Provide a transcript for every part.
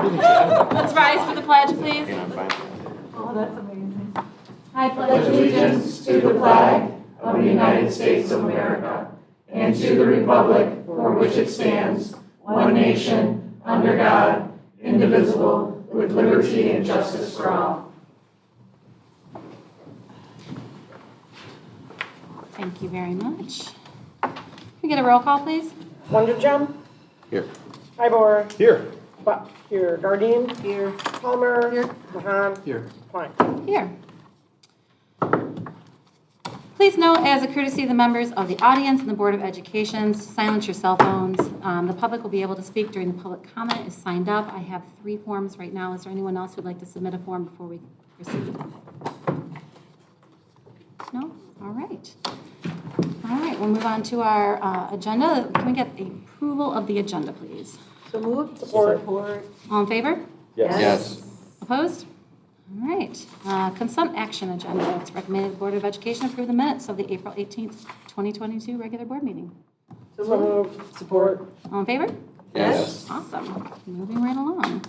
Let's rise for the pledge, please. Oh, that's amazing. I pledge allegiance to the flag of the United States of America and to the republic for which it stands, one nation, under God, indivisible, with liberty and justice for all. Thank you very much. Can we get a roll call, please? Wonderjump. Here. Ybor. Here. Here. Gardine. Here. Palmer. Here. Mahan. Here. Klein. Here. Please note, as a courtesy to the members of the audience and the Board of Education, silence your cell phones. The public will be able to speak during the public comment is signed up. I have 3 forms right now. Is there anyone else who would like to submit a form before we proceed? No? All right. All right, we'll move on to our agenda. Can we get approval of the agenda, please? So moved. Support. All in favor? Yes. Opposed? All right. Consent action agenda. It's recommended the Board of Education approve the minutes of the April 18th, 2022 regular board meeting. So moved. Support. All in favor? Yes. Awesome. Moving right along.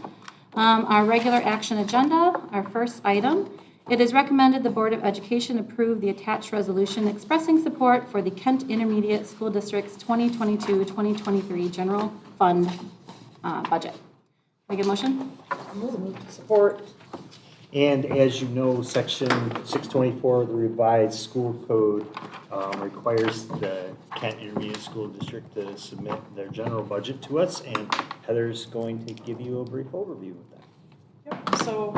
Our regular action agenda, our first item. It is recommended the Board of Education approve the attached resolution expressing support for the Kent Intermediate School District's 2022-2023 general fund budget. Can I get a motion? Support. And as you know, Section 624 of the revised school code requires the Kent Intermediate School District to submit their general budget to us, and Heather's going to give you a brief overview of that. Yep, so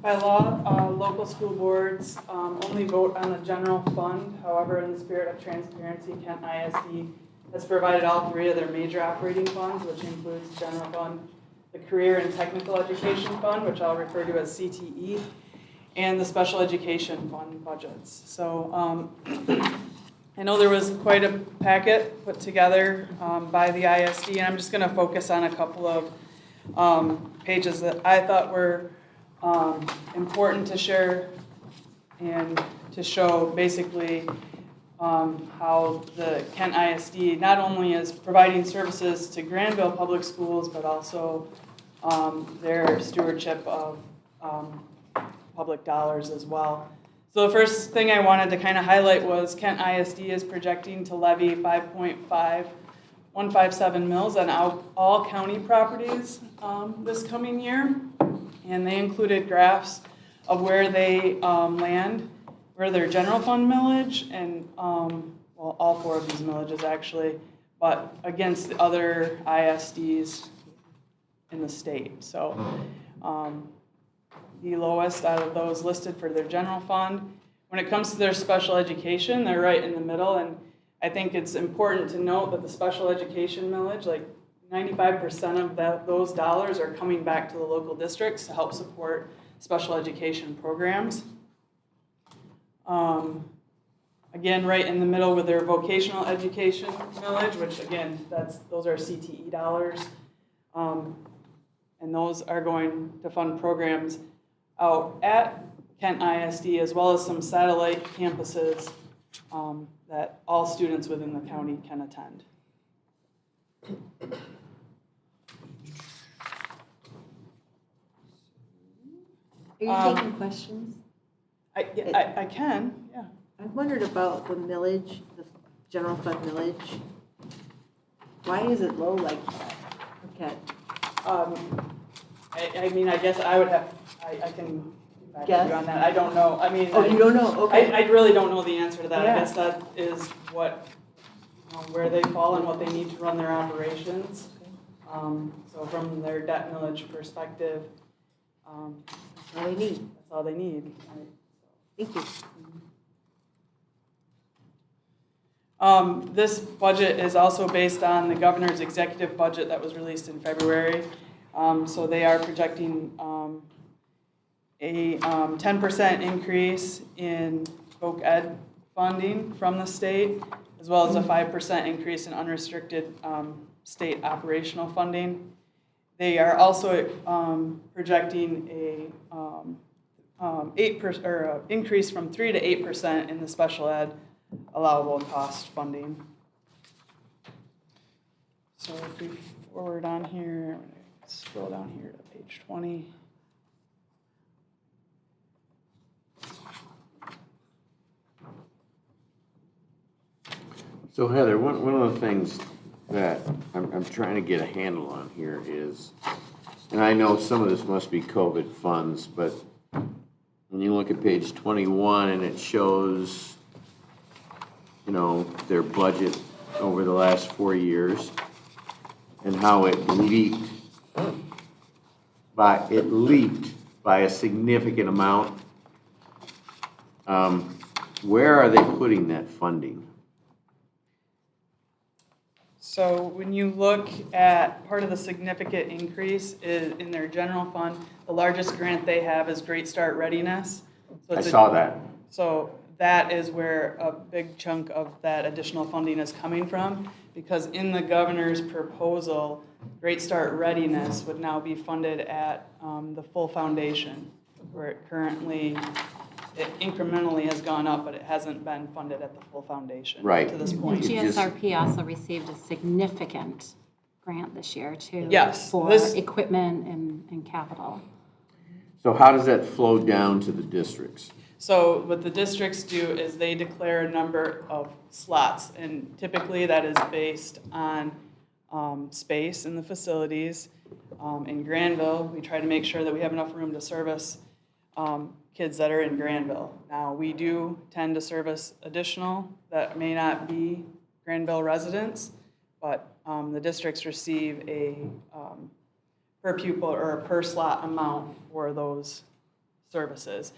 by law, local school boards only vote on the general fund. However, in the spirit of transparency, Kent ISD has provided all 3 of their major operating funds, which includes general fund, the Career and Technical Education Fund, which I'll refer to as CTE, and the Special Education Fund budgets. So I know there was quite a packet put together by the ISD, and I'm just going to focus on a couple of pages that I thought were important to share and to show basically how the Kent ISD not only is providing services to Grandville Public Schools, but also their stewardship of public dollars as well. So the first thing I wanted to kind of highlight was Kent ISD is projecting to levy 5.5157 mills on all county properties this coming year. And they included graphs of where they land, where their general fund millage, and well, all 4 of these millages actually, but against the other ISDs in the state. So the lowest out of those listed for their general fund. When it comes to their special education, they're right in the middle, and I think it's important to note that the special education millage, like 95% of those dollars are coming back to the local districts to help support special education programs. Again, right in the middle with their vocational education millage, which again, those are CTE dollars. And those are going to fund programs out at Kent ISD, as well as some satellite campuses that all students within the county can attend. Are you taking questions? I can, yeah. I wondered about the millage, the general fund millage. Why is it low like that? Okay. I mean, I guess I would have, I can back Guess? you on that. I don't know. I mean, Oh, you don't know? Okay. I really don't know the answer to that. Yeah. I guess that is what, where they fall and what they need to run their operations. So from their debt millage perspective, All they need. that's all they need. Right? Thank you. This budget is also based on the governor's executive budget that was released in February. So they are projecting a 10% increase in voc ed funding from the state, as well as a 5% increase in unrestricted state operational funding. They are also projecting a 8% or increase from 3 to 8% in the special ed allowable cost funding. So if we forward on here, Scroll down here to page 20. So Heather, one of the things that I'm trying to get a handle on here is, and I know some of this must be COVID funds, but when you look at page 21 and it shows, you know, their budget over the last 4 years and how it leaped by a significant amount. Where are they putting that funding? So when you look at part of the significant increase is in their general fund, the largest grant they have is Great Start Readiness. So I it's saw that. So that is where a big chunk of that additional funding is coming from, because in the governor's proposal, Great Start Readiness would now be funded at the full foundation, where it currently, it incrementally has gone up, but it hasn't been funded at the full foundation Right. to this And point. GSRP also received a significant grant this year too. Yes, For this- equipment and capital. So how does that flow down to the districts? So what the districts do is they declare a number of slots, and typically that is based on space in the facilities. In Grandville, we try to make sure that we have enough room to service kids that are in Grandville. Now, we do tend to service additional that may not be Grandville residents, but the districts receive a per pupil or a per slot amount for those services.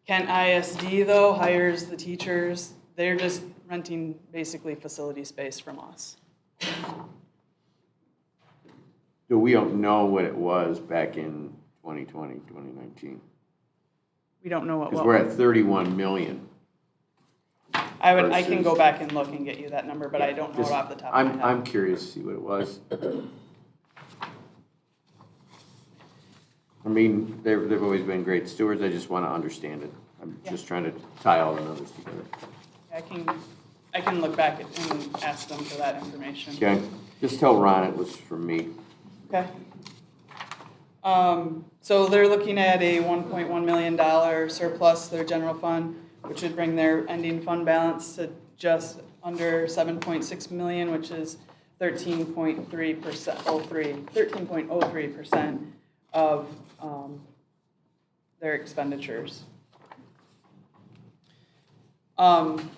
Kent ISD, though, hires the teachers. They're just renting basically facility space from us. So we don't know what it was back in 2020, 2019. We don't know what. Because we're at 31 million. I can go versus- back and look and get you that number, but I don't know it Just- off the top of my head. I'm curious to see what it was. I mean, they've always been great stewards, I just want to understand it. I'm just trying to tie all the numbers together. I can look back and ask them for that information. Okay, just tell Ron it was from me. Okay. So they're looking at a $1.1 million surplus to their general fund, which would bring their ending fund balance to just under 7.6 million, which is 13.03% of their expenditures. I'm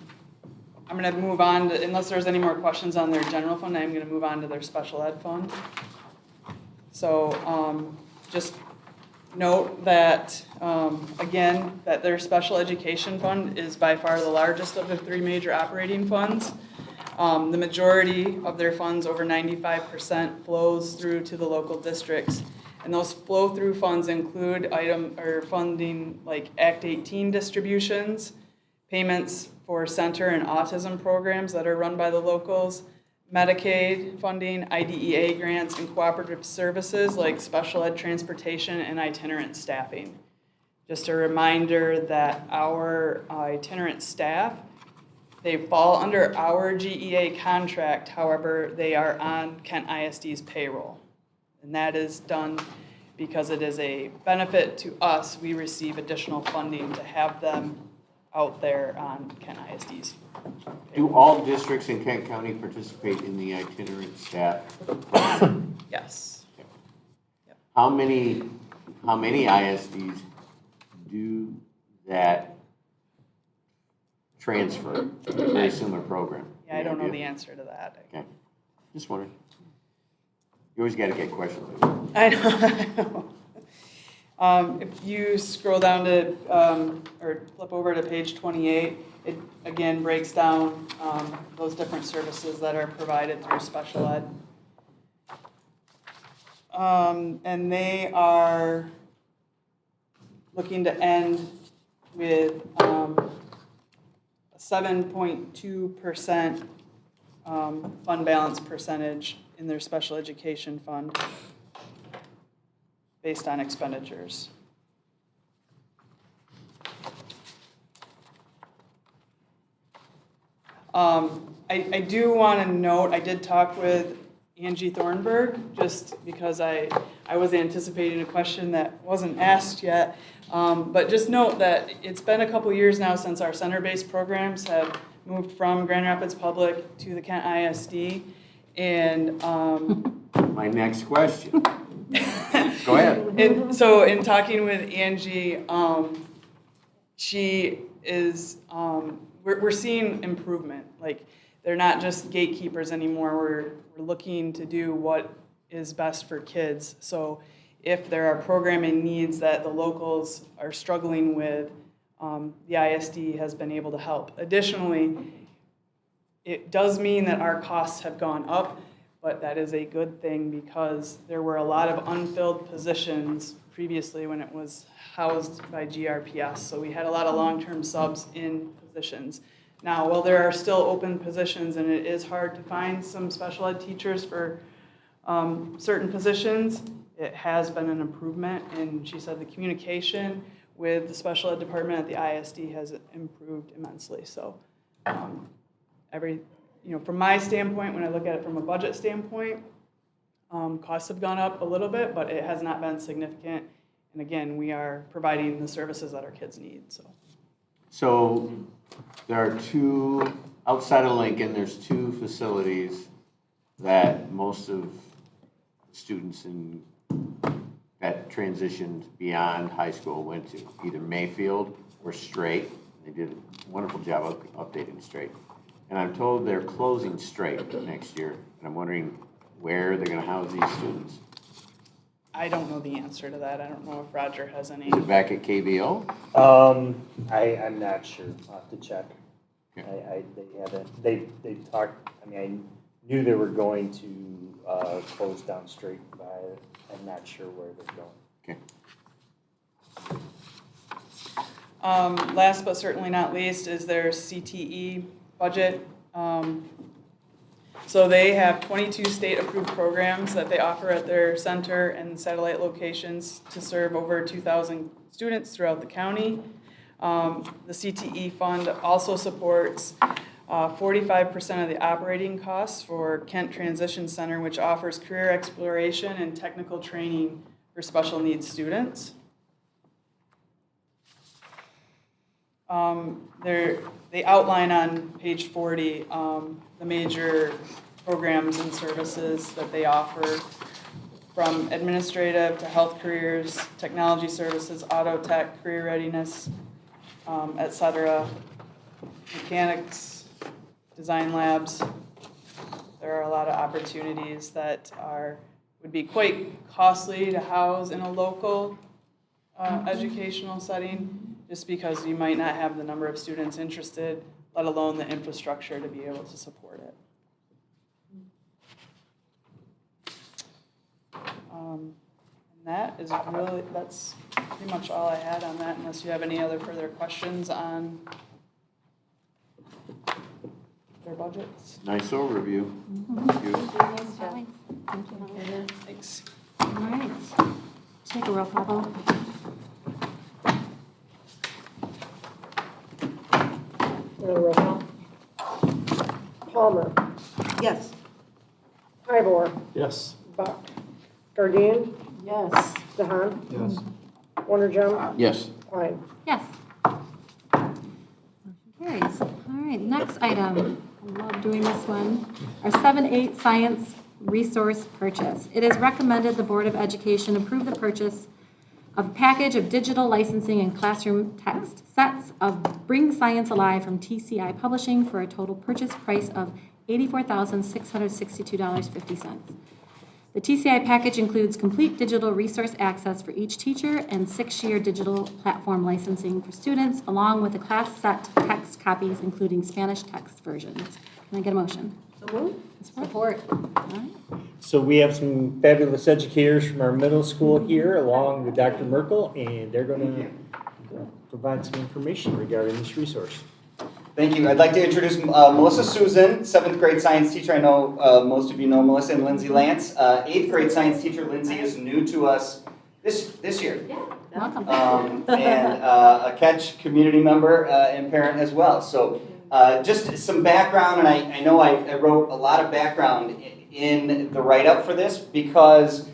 going to move on to, unless there's any more questions on their general fund, I'm going to move on to their special ed fund. So just note that, again, that their special education fund is by far the largest of the three major operating funds. The majority of their funds, over 95%, flows through to the local districts. And those flow-through funds include funding like Act 18 distributions, payments for center and autism programs that are run by the locals, Medicaid funding, IDEA grants, and cooperative services like special ed transportation and itinerant staffing. Just a reminder that our itinerant staff, they fall under our GEA contract, however, they are on Kent ISD's payroll. And that is done because it is a benefit to us. We receive additional funding to have them out there on Kent ISD's. Do all districts in Kent County participate in the itinerant staff? Yes. How many ISDs do that transfer to a very similar program? Yeah, I don't know Any the idea? answer to that. Okay, just wondering. You always gotta get questions. I know. If you scroll down to, or flip over to page 28, it again breaks down those different services that are provided through special ed. And they are looking to end with a 7.2% fund balance percentage in their special education fund based on expenditures. I do want to note, I did talk with Angie Thornburg, just because I was anticipating a question that wasn't asked yet. But just note that it's been a couple years now since our center-based programs have moved from Grand Rapids Public to the Kent ISD. And My next question. Go ahead. And so in talking with Angie, she is, we're seeing improvement. Like, they're not just gatekeepers anymore. We're looking to do what is best for kids. So if there are programming needs that the locals are struggling with, the ISD has been able to help. Additionally, it does mean that our costs have gone up, but that is a good thing because there were a lot of unfilled positions previously when it was housed by GRPS. So we had a lot of long-term subs in positions. Now, while there are still open positions and it is hard to find some special ed teachers for certain positions, it has been an improvement. And she said the communication with the special ed department at the ISD has improved immensely. So from my standpoint, when I look at it from a budget standpoint, costs have gone up a little bit, but it has not been significant. And again, we are providing the services that our kids need. So there are two, outside of Lincoln, there's two facilities that most of the students that transitioned beyond high school went to, either Mayfield or Straight. They did a wonderful job of updating Straight. And I'm told they're closing Straight next year, and I'm wondering where they're going to house these students. I don't know the answer to that. I don't know if Roger has any. Is it back at KBO? I'm not sure. I'll have to check. Okay. They haven't, they talked, I mean, I knew they were going to close down Straight, but I'm not sure where they're going. Okay. Last but certainly not least is their CTE budget. So they have 22 state-approved programs that they offer at their center and satellite locations to serve over 2,000 students throughout the county. The CTE fund also supports 45% of the operating costs for Kent Transition Center, which offers career exploration and technical training for special needs students. They outline on page 40 the major programs and services that they offer, from administrative to health careers, technology services, auto tech, career readiness, etc., mechanics, design labs. There are a lot of opportunities that would be quite costly to house in a local educational setting, just because you might not have the number of students interested, let alone the infrastructure to be able to support it. And that's pretty much all I had on that, unless you have any other further questions on their budgets. Nice overview. Thank you. Thank you. Thanks. All right. Take a roll call vote. Roll call. Palmer. Yes. Ivor. Yes. Buck. Gardine. Yes. DeHaan. Yes. Wonderjum. Yes. Klein. Yes. Motion carries. All right, next item. I love doing this one. Our 7-8 science resource purchase. It is recommended the Board of Education approve the purchase of a package of digital licensing and classroom text sets of Bring Science Alive from TCI Publishing for a total purchase price of $84,662.50. The TCI package includes complete digital resource access for each teacher and 6-year digital platform licensing for students, along with a class set text copies, including Spanish text versions. Can I get a motion? So moved. Support. All right. So we have some fabulous educators from our middle school here, along with Dr. Merkel, and they're going to provide some information regarding this resource. Thank you. I'd like to introduce Melissa Susan, 7th grade science teacher. I know most of you know Melissa, and Lindsay Lance. 8th grade science teacher Lindsay is new to us this year. Yeah. Welcome. And a Catch community member and parent as well. So just some background, and I know I wrote a lot of background in the write-up for this because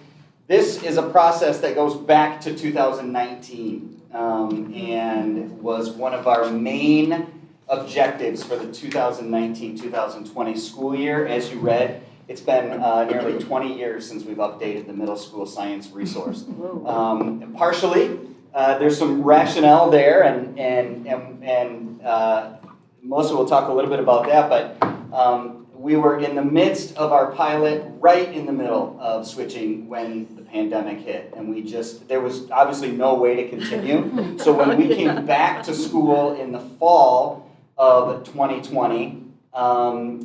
this is a process that goes back to 2019 and was one of our main objectives for the 2019-2020 school year. As you read, it's been nearly 20 years since we've updated the middle school science resource. Partially, there's some rationale there, and Melissa will talk a little bit about that, but we were in the midst of our pilot, right in the middle of switching when the pandemic hit, and there was obviously no way to continue. So when we came back to school in the fall of 2020,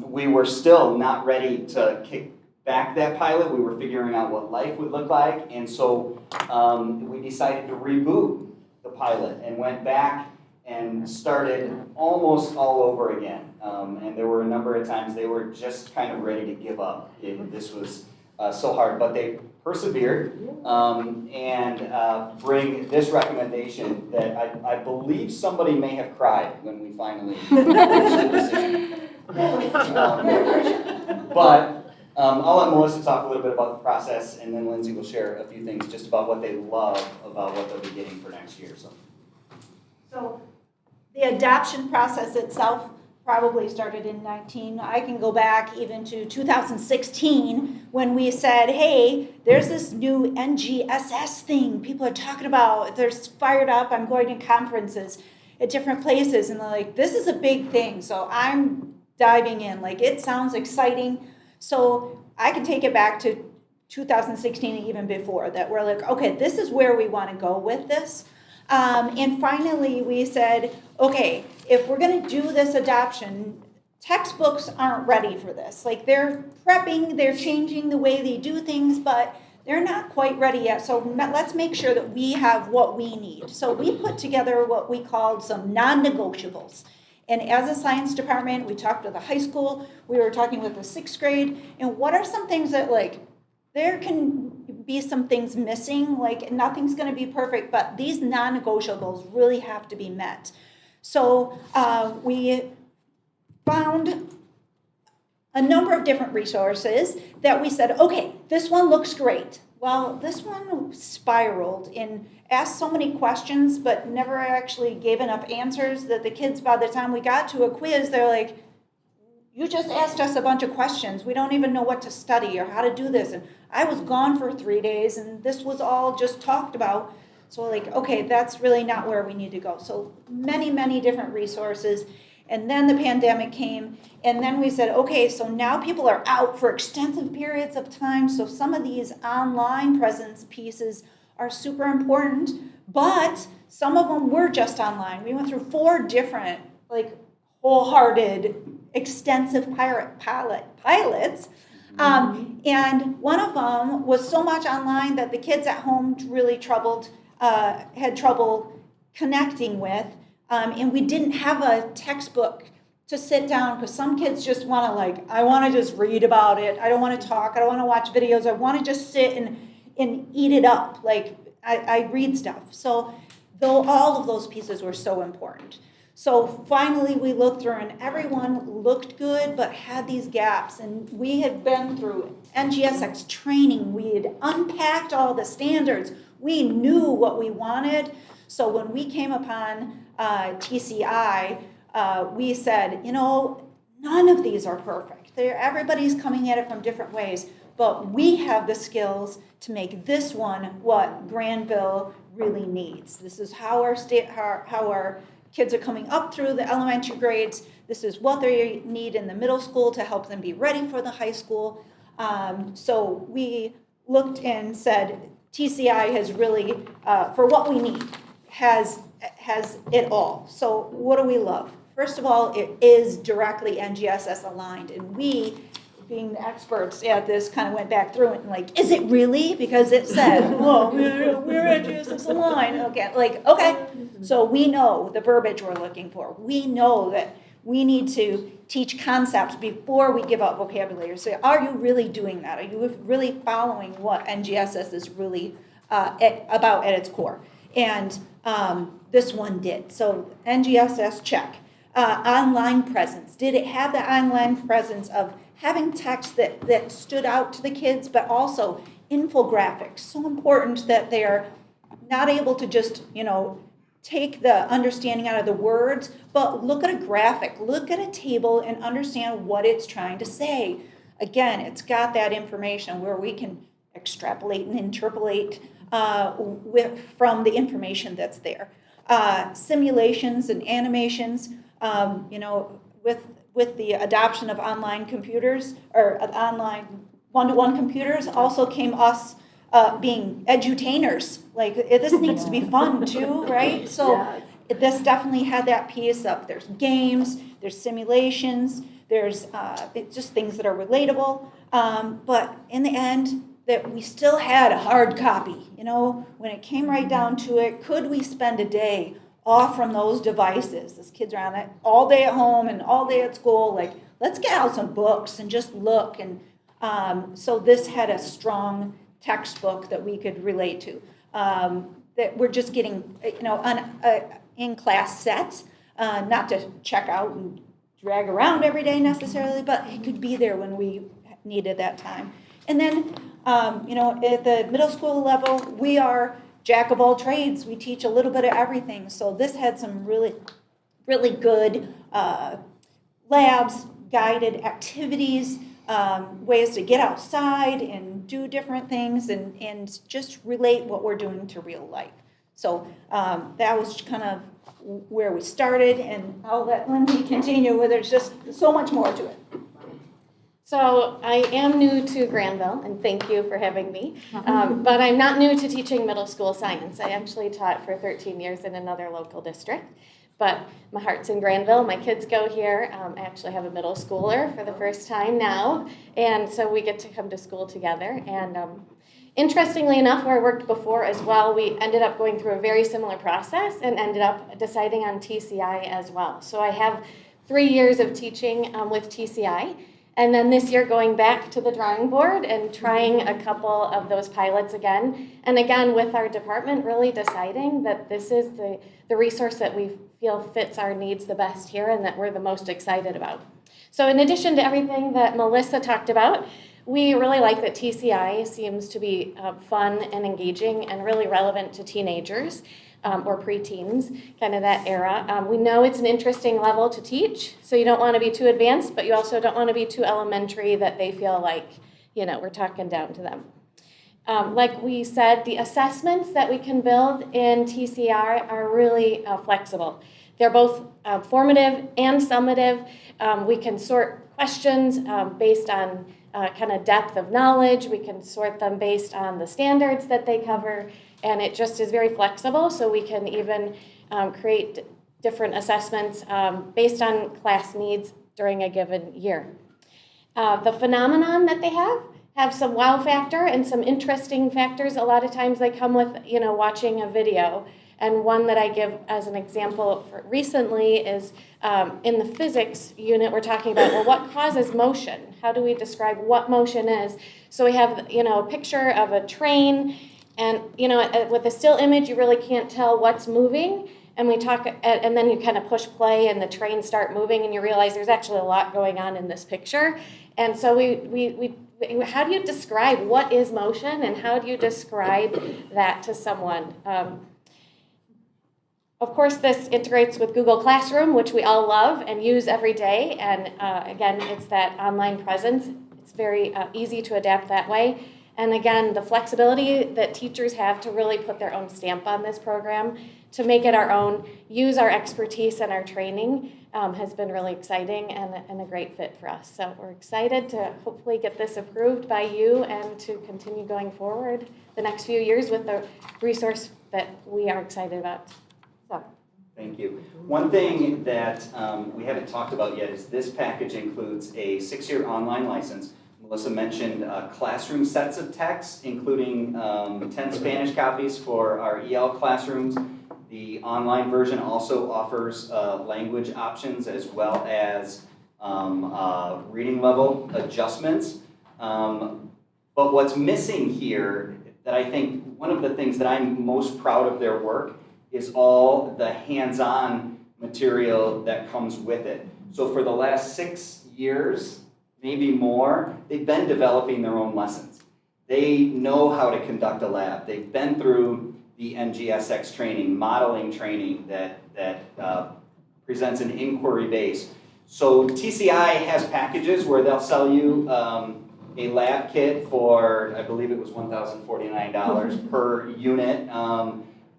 we were still not ready to kick back that pilot. We were figuring out what life would look like, and so we decided to reboot the pilot and went back and started almost all over again. And there were a number of times they were just kind of ready to give up. This was so hard, but they persevered and bring this recommendation that I believe somebody may have cried when we finally reached the decision. But I'll let Melissa talk a little bit about the process, and then Lindsay will share a few things just about what they love about what they'll be getting for next year. So the adoption process itself probably started in 19. I can go back even to 2016 when we said, hey, there's this new NGSS thing people are talking about. They're fired up. I'm going to conferences at different places. And they're like, this is a big thing. So I'm diving in. Like, it sounds exciting. So I can take it back to 2016 and even before that. We're like, okay, this is where we want to go with this. And finally, we said, okay, if we're going to do this adoption, textbooks aren't ready for this. Like, they're prepping, they're changing the way they do things, but they're not quite ready yet. So let's make sure that we have what we need. So we put together what we called some non-negotiables. And as a science department, we talked to the high school, we were talking with the 6th grade, and what are some things that, like, there can be some things missing, like nothing's going to be perfect, but these non-negotiables really have to be met. So we found a number of different resources that we said, okay, this one looks great. Well, this one spiraled and asked so many questions, but never actually gave enough answers that the kids, by the time we got to a quiz, they're like, you just asked us a bunch of questions. We don't even know what to study or how to do this. And I was gone for 3 days, and this was all just talked about. So like, okay, that's really not where we need to go. So many, many different resources. And then the pandemic came, and then we said, okay, so now people are out for extensive periods of time. So some of these online presence pieces are super important, but some of them were just online. We went through 4 different, like, wholehearted, extensive pilots. And one of them was so much online that the kids at home really had trouble connecting with. And we didn't have a textbook to sit down because some kids just want to, like, I want to just read about it. I don't want to talk. I don't want to watch videos. I want to just sit and eat it up. Like, I read stuff. So though all of those pieces were so important. So finally we looked through, and everyone looked good but had these gaps. And we had been through NGSX training. We had unpacked all the standards. We knew what we wanted. So when we came upon TCI, we said, you know, none of these are perfect. Everybody's coming at it from different ways, but we have the skills to make this one what Grandville really needs. This is how our kids are coming up through the elementary grades. This is what they need in the middle school to help them be ready for the high school. So we looked and said, TCI has really, for what we need, has it all. So what do we love? First of all, it is directly NGSS aligned, and we, being the experts at this, kind of went back through it and like, is it really? Because it says, oh, we're NGSS aligned. Okay, like, okay. So we know the verbiage we're looking for. We know that we need to teach concepts before we give out vocabulary. So are you really doing that? Are you really following what NGSS is really about at its core? And this one did. So NGSS, check. online presence? Did it have the online presence of having text that stood out to the kids, but also infographics? So important that they are not able to just, take the understanding out of the words, but look at a graphic, look at a table and understand what it's trying to say. Again, it's got that information where we can extrapolate and interpolate from the information that's there. Simulations and animations, with the adoption of online computers or online one-to-one computers also came us being edutainers. Like, this needs to be fun too, right? So this definitely had that piece of there's games, there's simulations, there's just things that are relatable. But in the end, that we still had a hard copy. When it came right down to it, could we spend a day off from those devices? As kids are on it all day at home and all day at school, like, let's get out some books and just look. And so this had a strong textbook that we could relate to. That we're just getting, in-class set, not to check out and drag around every day necessarily, but it could be there when we needed that time. And then, at the middle school level, we are jack of all trades. We teach a little bit of everything. So this had some really, really good labs, guided activities, ways to get outside and do different things and just relate what we're doing to real life. So that was kind of where we started, and I'll let Lindsay continue where there's just so much more to it. So I am new to Grandville, and thank you for having me. But I'm not new to teaching middle school science. I actually taught for 13 years in another local district. But my heart's in Grandville. My kids go here. I actually have a middle schooler for the first time now. And so we get to come to school together. And interestingly enough, where I worked before as well, we ended up going through a very similar process and ended up deciding on TCI as well. So I have 3 years of teaching with TCI. And then this year going back to the drawing board and trying a couple of those pilots again. And again, with our department really deciding that this is the resource that we feel fits our needs the best here and that we're the most excited about. So in addition to everything that Melissa talked about, we really like that TCI seems to be fun and engaging and really relevant to teenagers. Or preteens, kind of that era. We know it's an interesting level to teach, so you don't want to be too advanced, but you also don't want to be too elementary that they feel like, we're talking down to them. Like we said, the assessments that we can build in TCR are really flexible. They're both formative and summative. We can sort questions based on kind of depth of knowledge. We can sort them based on the standards that they cover. And it just is very flexible, so we can even create different assessments based on class needs during a given year. The phenomenon that they have some wow factor and some interesting factors. A lot of times they come with, watching a video. And one that I give as an example for recently is in the physics unit, we're talking about, well, what causes motion? How do we describe what motion is? So we have, a picture of a train. And, with a still image, you really can't tell what's moving. And we talk, and then you kind of push play and the trains start moving and you realize there's actually a lot going on in this picture. And so we how do you describe what is motion and how do you describe that to someone? Of course, this integrates with Google Classroom, which we all love and use every day. And again, it's that online presence. It's very easy to adapt that way. And again, the flexibility that teachers have to really put their own stamp on this program, to make it our own, use our expertise and our training has been really exciting and a great fit for us. So we're excited to hopefully get this approved by you and to continue going forward the next few years with the resource that we are excited about. So. Thank you. One thing that we haven't talked about yet is this package includes a 6-year online license. Melissa mentioned classroom sets of text, including 10 Spanish copies for our EL classrooms. The online version also offers language options as well as reading level adjustments. But what's missing here, that I think one of the things that I'm most proud of their work is all the hands-on material that comes with it. So for the last 6 years, maybe more, they've been developing their own lessons. They know how to conduct a lab. They've been through the NGSX training, modeling training that presents an inquiry base. So TCI has packages where they'll sell you a lab kit for, I believe it was $1,049 per unit,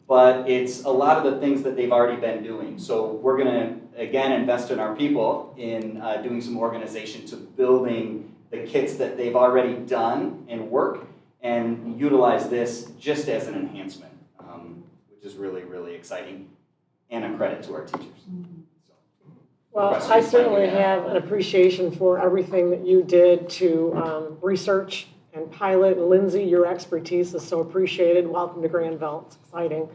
but it's a lot of the things that they've already been doing. So we're gonna, again, invest in our people in doing some organization to building the kits that they've already done and work, and utilize this just as an enhancement, which is really, really exciting, and a credit to our teachers. Well, I certainly have an appreciation for everything that you did to research and pilot. And Lindsay, your expertise is so appreciated. Welcome to Grandville. It's exciting.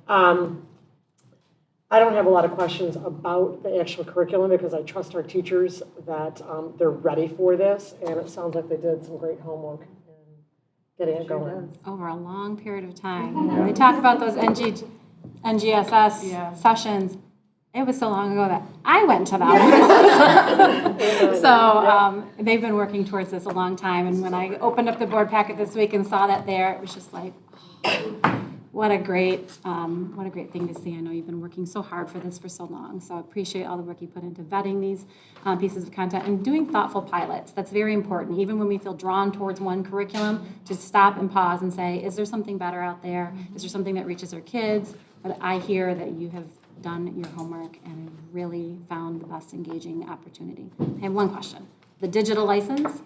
I don't have a lot of questions about the actual curriculum because I trust our teachers that they're ready for this. And it sounds like they did some great homework in getting it going. Over a long period of time. When we talk about those NGSS Yeah. sessions, it was so long ago that I went to them. So they've been working towards this a long time. And when I opened up the board packet this week and saw that there, it was just like, what a great thing to see. I know you've been working so hard for this for so long. So I appreciate all the work you put into vetting these pieces of content and doing thoughtful pilots. That's very important. Even when we feel drawn towards one curriculum, to stop and pause and say, is there something better out there? Is there something that reaches our kids? But I hear that you have done your homework and really found the best engaging opportunity. I have one question. The digital license,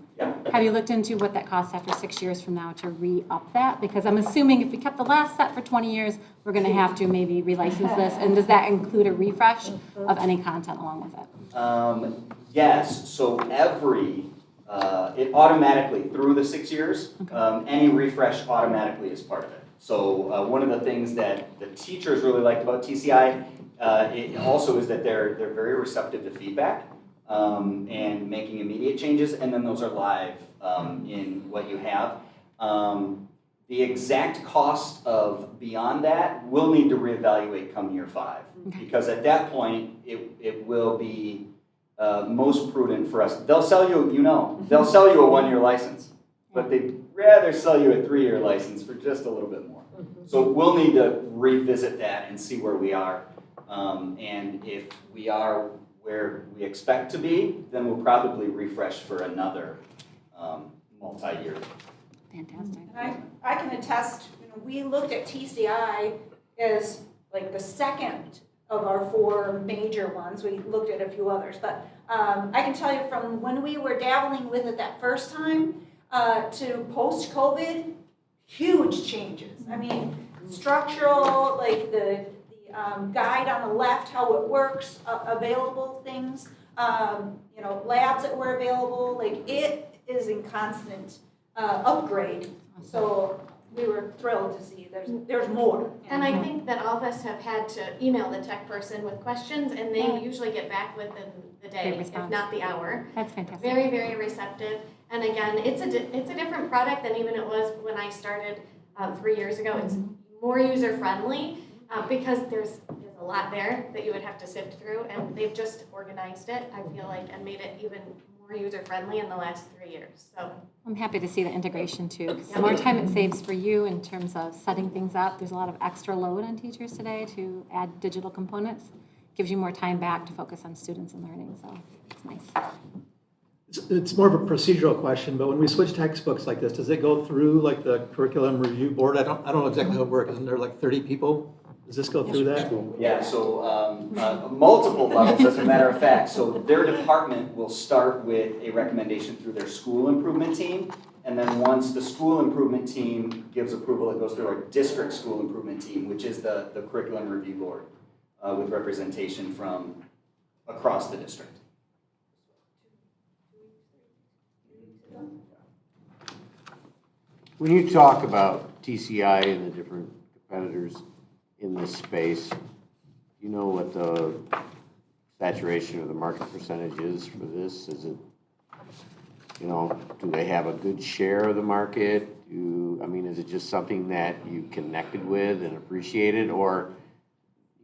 have you looked into what that costs after 6 years from now to re-up that? Because I'm assuming if we kept the last set for 20 years, we're going to have to maybe relicense this. And does that include a refresh of any content along with it? Yes, so it automatically, through the 6 years, any refresh automatically is part of it. So one of the things that the teachers really liked about TCI it also is that they're very receptive to feedback and making immediate changes, and then those are live in what you have. The exact cost of beyond that, we'll need to reevaluate come year 5. Okay. Because at that point, it will be most prudent for us. They'll sell you, they'll sell you a 1-year license, but they'd rather sell you a 3-year license for just a little bit more. So we'll need to revisit that and see where we are. And if we are where we expect to be, then we'll probably refresh for another multi-year. Fantastic. And I can attest, we looked at TCI as like the second of our 4 major ones. We looked at a few others, but I can tell you from when we were dabbling with it that first time to post-COVID, huge changes. I mean, structural, like the guide on the left, how it works, available things, labs that were available, like it is in constant upgrade. So we were thrilled to see there's more. And I think that all of us have had to email the tech person with questions, and they usually get back within the day, if not the hour. That's fantastic. Very, very receptive. And again, it's a different product than even it was when I started 3 years ago. It's more user-friendly because there's a lot there that you would have to sift through, and they've just organized it, I feel like, and made it even more user-friendly in the last 3 years. So I'm happy to see the integration too, because the more time it saves for you in terms of setting things up, there's a lot of extra load on teachers today to add digital components. Gives you more time back to focus on students and learning, so it's nice. It's more of a procedural question, but when we switch textbooks like this, does it go through like the curriculum review board? I don't know exactly how it works. Isn't there like 30 people? Does this go through that? Yeah, so multiple levels, as a matter of fact. So their department will start with a recommendation through their school improvement team, and then once the school improvement team gives approval, it goes through our district school improvement team, which is the curriculum review board, with representation from across the district. When you talk about TCI and the different competitors in this space, do you know what the saturation or the market percentage is for this? Is it, do they have a good share of the market? Is it just something that you connected with and appreciated, or,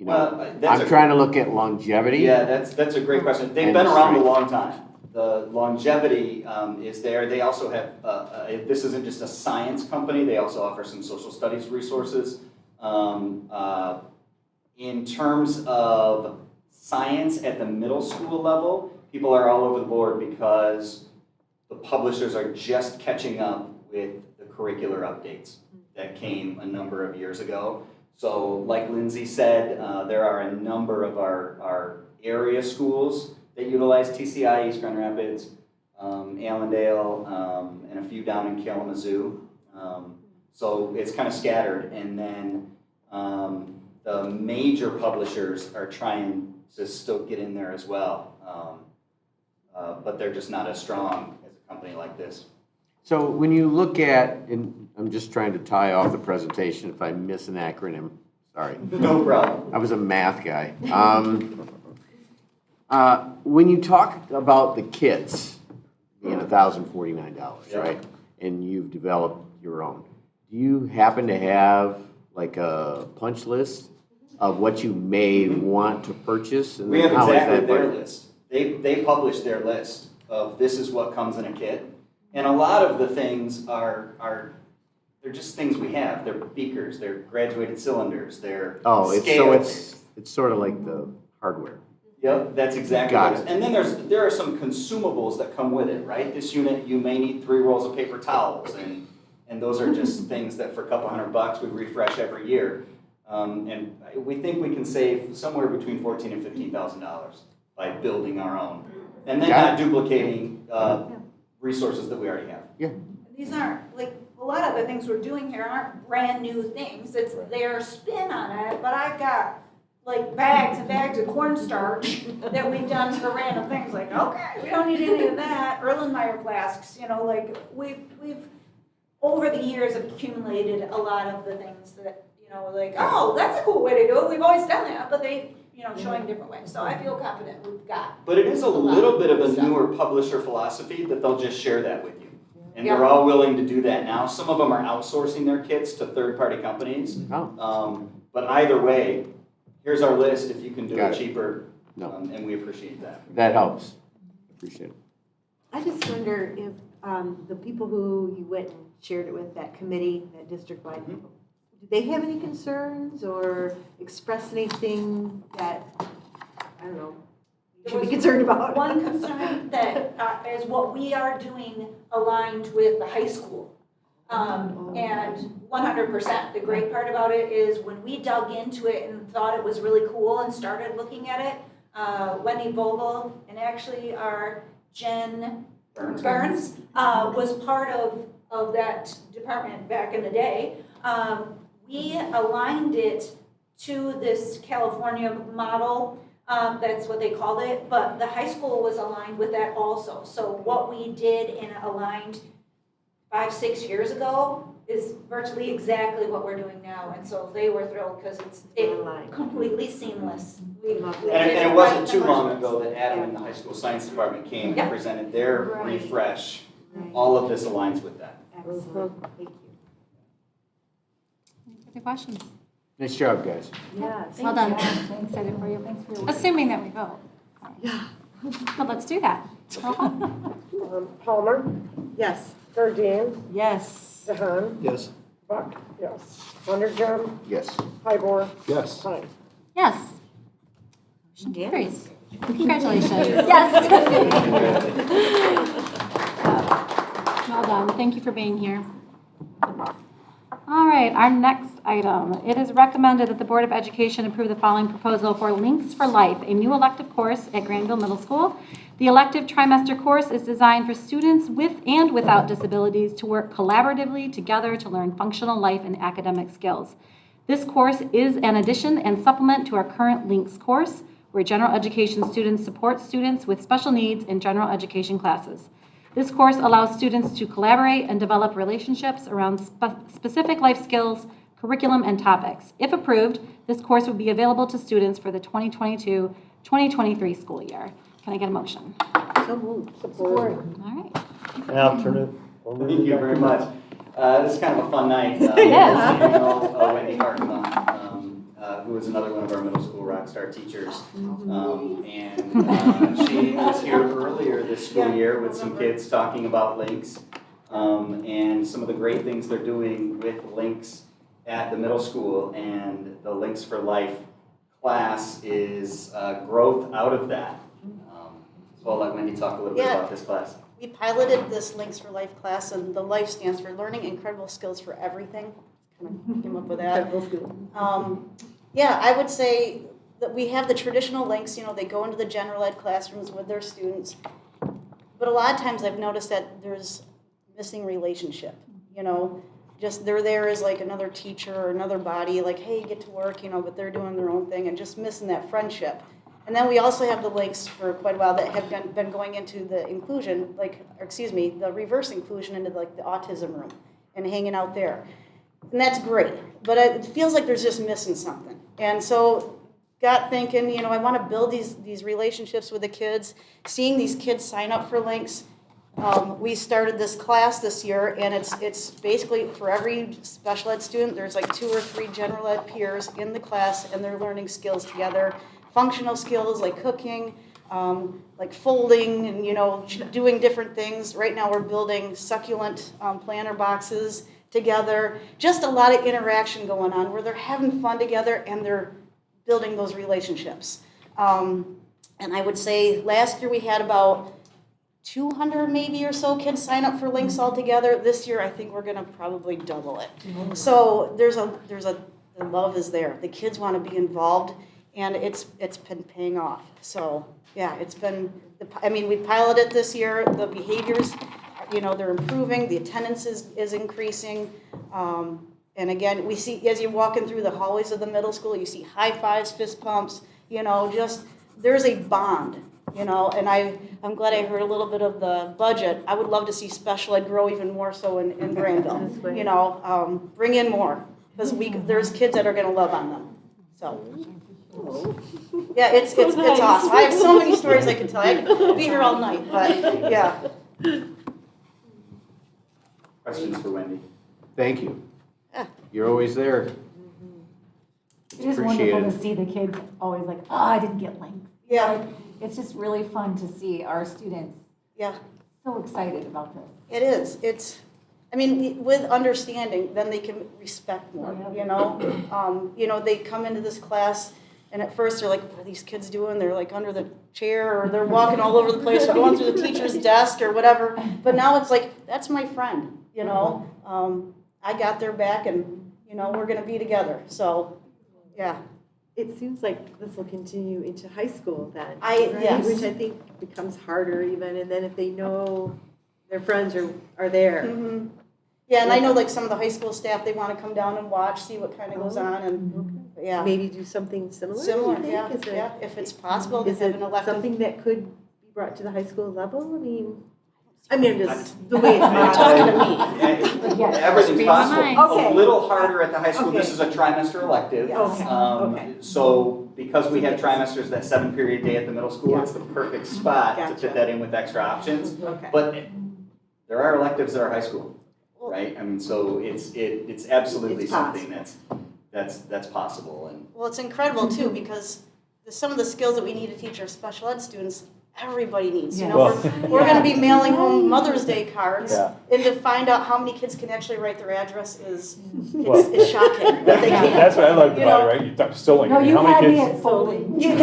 You Well, know, that's I'm trying to look at longevity. Yeah, that's a great question. They've And been around a strength. long time. The longevity is there. They also have, this isn't just a science company, they also offer some social studies resources. In terms of science at the middle school level, people are all over the board because the publishers are just catching up with the curricular updates that came a number of years ago. So like Lindsay said, there are a number of our area schools that utilize TCI, East Grand Rapids, Allendale, and a few down in Kalamazoo. So it's kind of scattered. And then the major publishers are trying to still get in there as well. But they're just not as strong as a company like this. So when you look at, and I'm just trying to tie off the presentation, if I miss an acronym, sorry. No problem. I was a math guy. When you talk about the kits being $1,049, right? And you've developed your own, do you happen to have like a punch list of what you may want to purchase? And We have how is exactly that their part- list. They publish their list of this is what comes in a kit. And a lot of the things are they're just things we have. They're beakers, they're graduated cylinders, they're scales. it's sort of like the hardware. Yep, that's exactly Got what it is. And then there are some consumables that come with it, right? This unit, you may need 3 rolls of paper towels, and those are just things that for a couple $100 we refresh every year. And we think we can save somewhere between $14,000 and $15,000 by building our own. And then Got not duplicating resources that we already have. These aren't, like, a lot of the things we're doing here aren't brand new things. It's their spin on it, but I've got like bags and bags of cornstarch that we've done for random things, like, okay, we don't need any of that. Erlenmeyer flasks, you know, like, we've over the years accumulated a lot of the things that, you know, like, oh, that's a cool way to do it. We've always done that, but they, you know, showing different ways. So I feel confident we've got. But it is a lot little bit of a stuff. newer publisher philosophy that they'll just share that with you. And Yeah. they're all willing to do that now. Some of them are outsourcing their kits to third-party companies. Oh. But either way, here's our list if you can do Got it it. cheaper, No. and we appreciate that. That helps. Appreciate it. I just wonder if the people who you went and shared it with, that committee, that district-wide people, do they have any concerns or express anything that, I don't know, you should be concerned about? One concern that is what we are doing aligned with the high school. And 100%. The great part about it is when we dug into it and thought it was really cool and started looking at it, Wendy Vogel and actually our Jen Burns was part of that department back in the day. We aligned it to this California model. That's what they called it, but the high school was aligned with that also. So what we did and aligned 5-6 years ago is virtually exactly what we're doing now. And so they were thrilled because it's completely seamless. We did And it right wasn't the too first long place. ago that Adam in the high school science department came and Yep. presented their Right. refresh. Right. All of this aligns with that. Excellent, thank you. Any further questions? Nice job, guys. Yeah. Well done. I'm excited for you. Thanks for your work. Assuming that we vote. Yeah. Well, let's do that. Roll call. Palmer, Yes. Gardine, Yes. DeHaan, Yes. Buck, yes. Wonderjum, Yes. Hybor, Yes. Stein. Yes. Motion carries. Congratulations. Yes. Well done. Thank you for being here. All right, our next item. It is recommended that the Board of Education approve the following proposal for Links for Life, a new elective course at Grandville Middle School. The elective trimester course is designed for students with and without disabilities to work collaboratively together to learn functional life and academic skills. This course is an addition and supplement to our current Links course, where general education students support students with special needs in general education classes. This course allows students to collaborate and develop relationships around specific life skills, curriculum, and topics. If approved, this course will be available to students for the 2022-2023 school year. Can I get a motion? So moved. Support. All right. And I'll turn it over. Thank you very much. This is kind of a fun night. Yes. You know, Wendy Hartman, who is another one of our middle school rock star teachers. She was here earlier this school year with some kids talking about links and some of the great things they're doing with links at the middle school, and the Links for Life class is growth out of that. So I'll let Wendy talk a little bit about this class. We piloted this Links for Life class, and the LIFE stands for Learning Incredible Skills for Everything. Kind of came up with that. Yeah, I would say that we have the traditional links, you know, they go into the general ed classrooms with their students. But a lot of times I've noticed that there's missing relationship, you know. Just they're there as like another teacher or another body, like, hey, get to work, you know, but they're doing their own thing and just missing that friendship. And then we also have the links for quite a while that have been going into the inclusion, the reverse inclusion into like the autism room and hanging out there. And that's great, but it feels like there's just missing something. And so got thinking, you know, I want to build these relationships with the kids, seeing these kids sign up for links. We started this class this year, and it's basically for every special ed student, there's like 2 or 3 general ed peers in the class, and they're learning skills together. Functional skills like cooking, like folding, and, you know, doing different things. Right now we're building succulent planter boxes together. Just a lot of interaction going on where they're having fun together and they're building those relationships. And I would say last year we had about 200 maybe or so kids sign up for links altogether. This year I think we're gonna probably double it. So the love is there. The kids want to be involved, and it's been paying off. So yeah, we piloted this year. The behaviors, you know, they're improving. The attendance is increasing. And again, we see as you're walking through the hallways of the middle school, you see high fives, fist pumps, you know, just there's a bond, you know, and I'm glad I heard a little bit of the budget. I would love to see special ed grow even more so in Grandville, you know, bring in more, because there's kids that are going to love on them. So yeah, it's awesome. I have so many stories I could tell. I could be here all night, but yeah. Questions for Wendy? Thank you. Yeah. You're always there. It is wonderful to see the kids always like, oh, I didn't get links. Yeah. Like, it's just really fun to see our students so excited about this. It is. With understanding, then they can respect more, you know? You know, they come into this class, and at first they're like, what are these kids doing? They're like under the chair, or they're walking all over the place, or going through the teacher's desk, or whatever. But now it's like, that's my friend, you know? I got their back, and, you know, we're going to be together. So, yeah. It seems like this will continue into high school then, Yes. which I think becomes harder even, and then if they know their friends are there. Mm-hmm. Yeah, and I know like some of the high school staff, they want to come down and watch, see what kind of goes on, and yeah. Maybe do something similar, Similar, you think? yeah, Is it- yeah, if it's possible, Is to have it an elective. something that could be brought to the high school level? I'm just, the way it's You're talking to me. Yeah, everything's possible. Okay. A little harder at the high school. Okay. This is a trimester elective. Okay. Okay. So because we have trimesters, that 7-period day at the middle school, it's the perfect spot to Gotcha. fit that in with extra options. Okay. But there are electives at our high school, right? So it's absolutely It's something that's possible. And Well, it's incredible too, because some of the skills that we need to teach our special ed students, everybody needs. You know, we're going to be mailing home Mother's Day cards, and to find out how many kids can actually write their address is shocking. That they can. That's what I liked about it, right? You talked sewing. No, you How had many me kids? at folding. Yeah.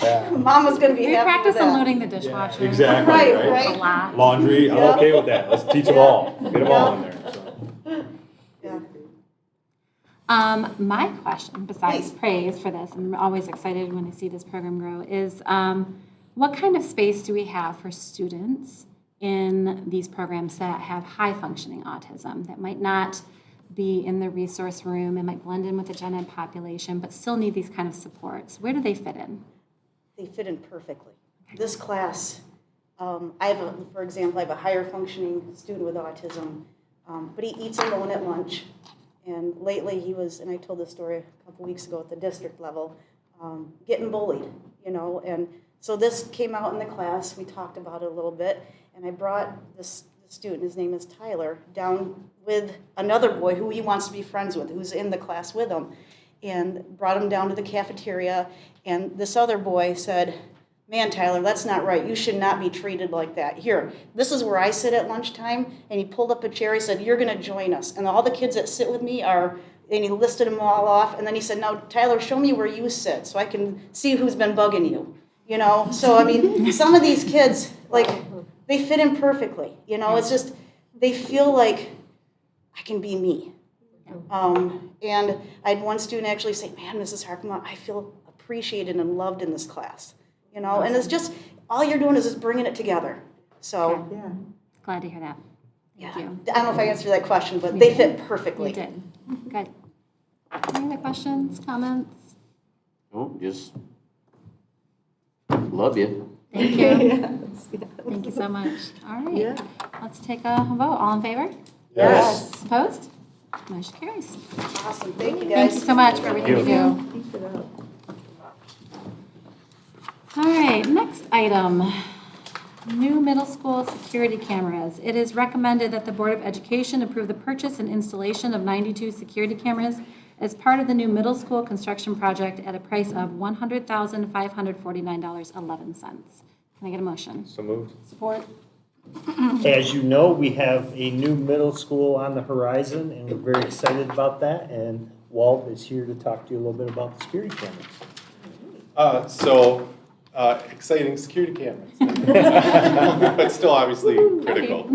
Yeah. Mom was going to be We happy with practice that. unloading the dishwasher. Exactly, Right, right? right. A lot. Laundry, I'm Yeah. okay with that. Let's teach them all. Get them all in there, so. My question, besides praise for this, and I'm always excited when I see this program grow, is what kind of space do we have for students in these programs that have high functioning autism, that might not be in the resource room and might blend in with the gen ed population, but still need these kind of supports? Where do they fit in? They fit in perfectly. This class, for example, I have a higher functioning student with autism, but he eats alone at lunch. And lately he was, and I told this story a couple weeks ago at the district level, getting bullied, you know. And so this came out in the class. We talked about it a little bit. And I brought this student, his name is Tyler, down with another boy who he wants to be friends with, who's in the class with him, and brought him down to the cafeteria. And this other boy said, "Man, Tyler, that's not right. You should not be treated like that. Here, this is where I sit at lunchtime." And he pulled up a chair. He said, "You're going to join us. And all the kids that sit with me are," and he listed them all off. And then he said, "Now, Tyler, show me where you sit so I can see who's been bugging you." You know, so I mean, some of these kids, like, they fit in perfectly. You know, it's just, they feel like, I can be me. And I had one student actually say, "Man, Mrs. Harkema, I feel appreciated and loved in this class." You know, and it's just, all you're doing is just bringing it together. So, Yeah. Glad to hear that. yeah. Thank you. I don't know if I answered that question, but they fit perfectly. You did. Good. Any other questions, comments? Oh, just love you. Thank you. Thank you so much. All right. Yeah. Let's take a vote. All in favor? Yes. Opposed? Motion carries. Awesome. Thank you, Thank guys. you so much for everything you do. Thanks for that. All right, next item. New middle school security cameras. It is recommended that the Board of Education approve the purchase and installation of 92 security cameras as part of the new middle school construction project at a price of $100,549.11. Can I get a motion? So moved. Support? As you know, we have a new middle school on the horizon, and we're very excited about that. And Walt is here to talk to you a little bit about the security cameras. Exciting security cameras, but still obviously critical.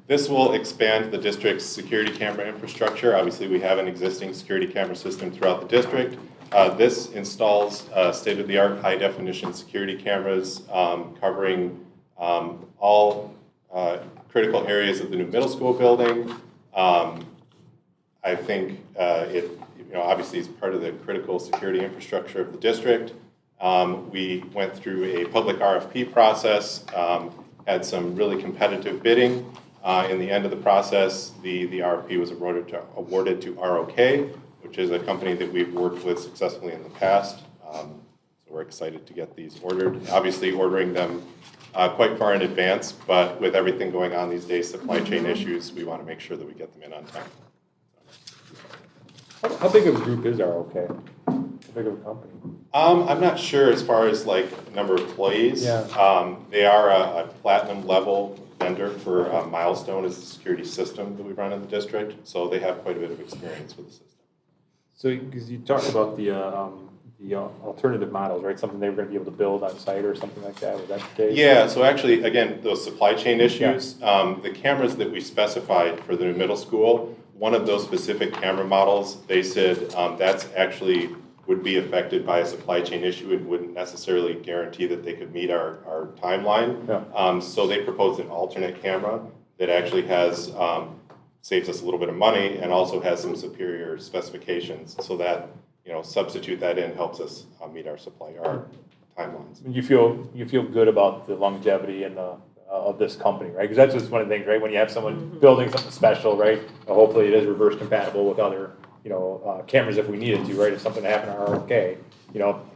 This will expand the district's security camera infrastructure. Obviously, we have an existing security camera system throughout the district. This installs state-of-the-art high-definition security cameras covering all critical areas of the new middle school building. I think it, obviously is part of the critical security infrastructure of the district. We went through a public RFP process, had some really competitive bidding. In the end of the process, the RFP was awarded to ROK, which is a company that we've worked with successfully in the past. So we're excited to get these ordered. Obviously, ordering them quite far in advance, but with everything going on these days, supply chain issues, we want to make sure that we get them in on time. How big of a group is ROK? How big of a company? I'm not sure as far as like number of employees. Yeah. They are a platinum level vendor for Milestone as the security system that we run in the district. So they have quite a bit of experience with the system. So, because you talked about the alternative models, right? Something they were going to be able to build on site or something like that. Was that the case? Yeah, so actually, again, those supply chain issues, the cameras that we specified for the new middle school, one of those specific camera models, they said that's actually would be affected by a supply chain issue and wouldn't necessarily guarantee that they could meet our timeline. Yeah. So they proposed an alternate camera that actually has, saves us a little bit of money and also has some superior specifications so that, substitute that in helps us meet our timelines. You feel good about the longevity and of this company, right? Because that's just one of the things, right? When you have someone building something special, right? Hopefully it is reverse compatible with other, cameras if we needed to, right? If something happened to ROK,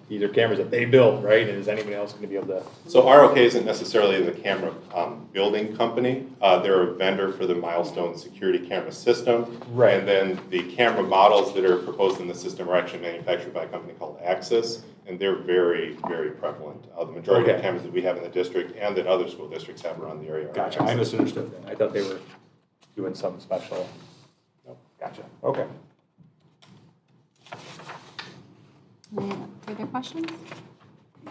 these are cameras that they built, right? And is anybody else going to be able to? So ROK isn't necessarily the camera building company. They're a vendor for the Milestone security camera system. Right. And then the camera models that are proposed in the system are actually manufactured by a company called Axis, and they're very, very prevalent. The majority of cameras that we have in the district and that other school districts have around the area are Gotcha. I Axis. misunderstood that. I thought they were doing something special. No. Gotcha. Okay. Any further questions?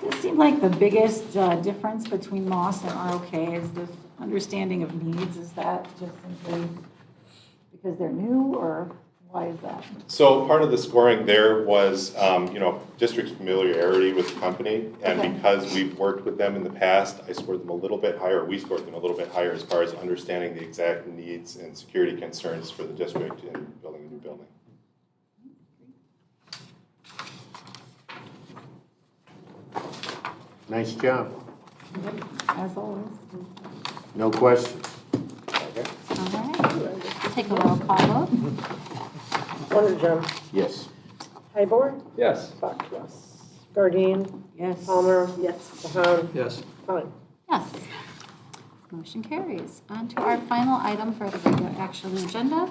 Does it seem like the biggest difference between Moss and ROK is the understanding of needs? Is that just simply because they're new, or why is that? So part of the scoring there was, district familiarity with the company, and because we've worked with them in the past, I scored them a little bit higher, we scored them a little bit higher as far as understanding the exact needs and security concerns for the district in building a new building. Nice job. As always. No questions. All right. Take a roll call vote. Wondergen. Yes. Hybor. Yes. Buck, yes. Gardine. Yes. Palmer. Yes. Mahan. Yes. Fine. Yes. Motion carries. On to our final item for the regular action agenda,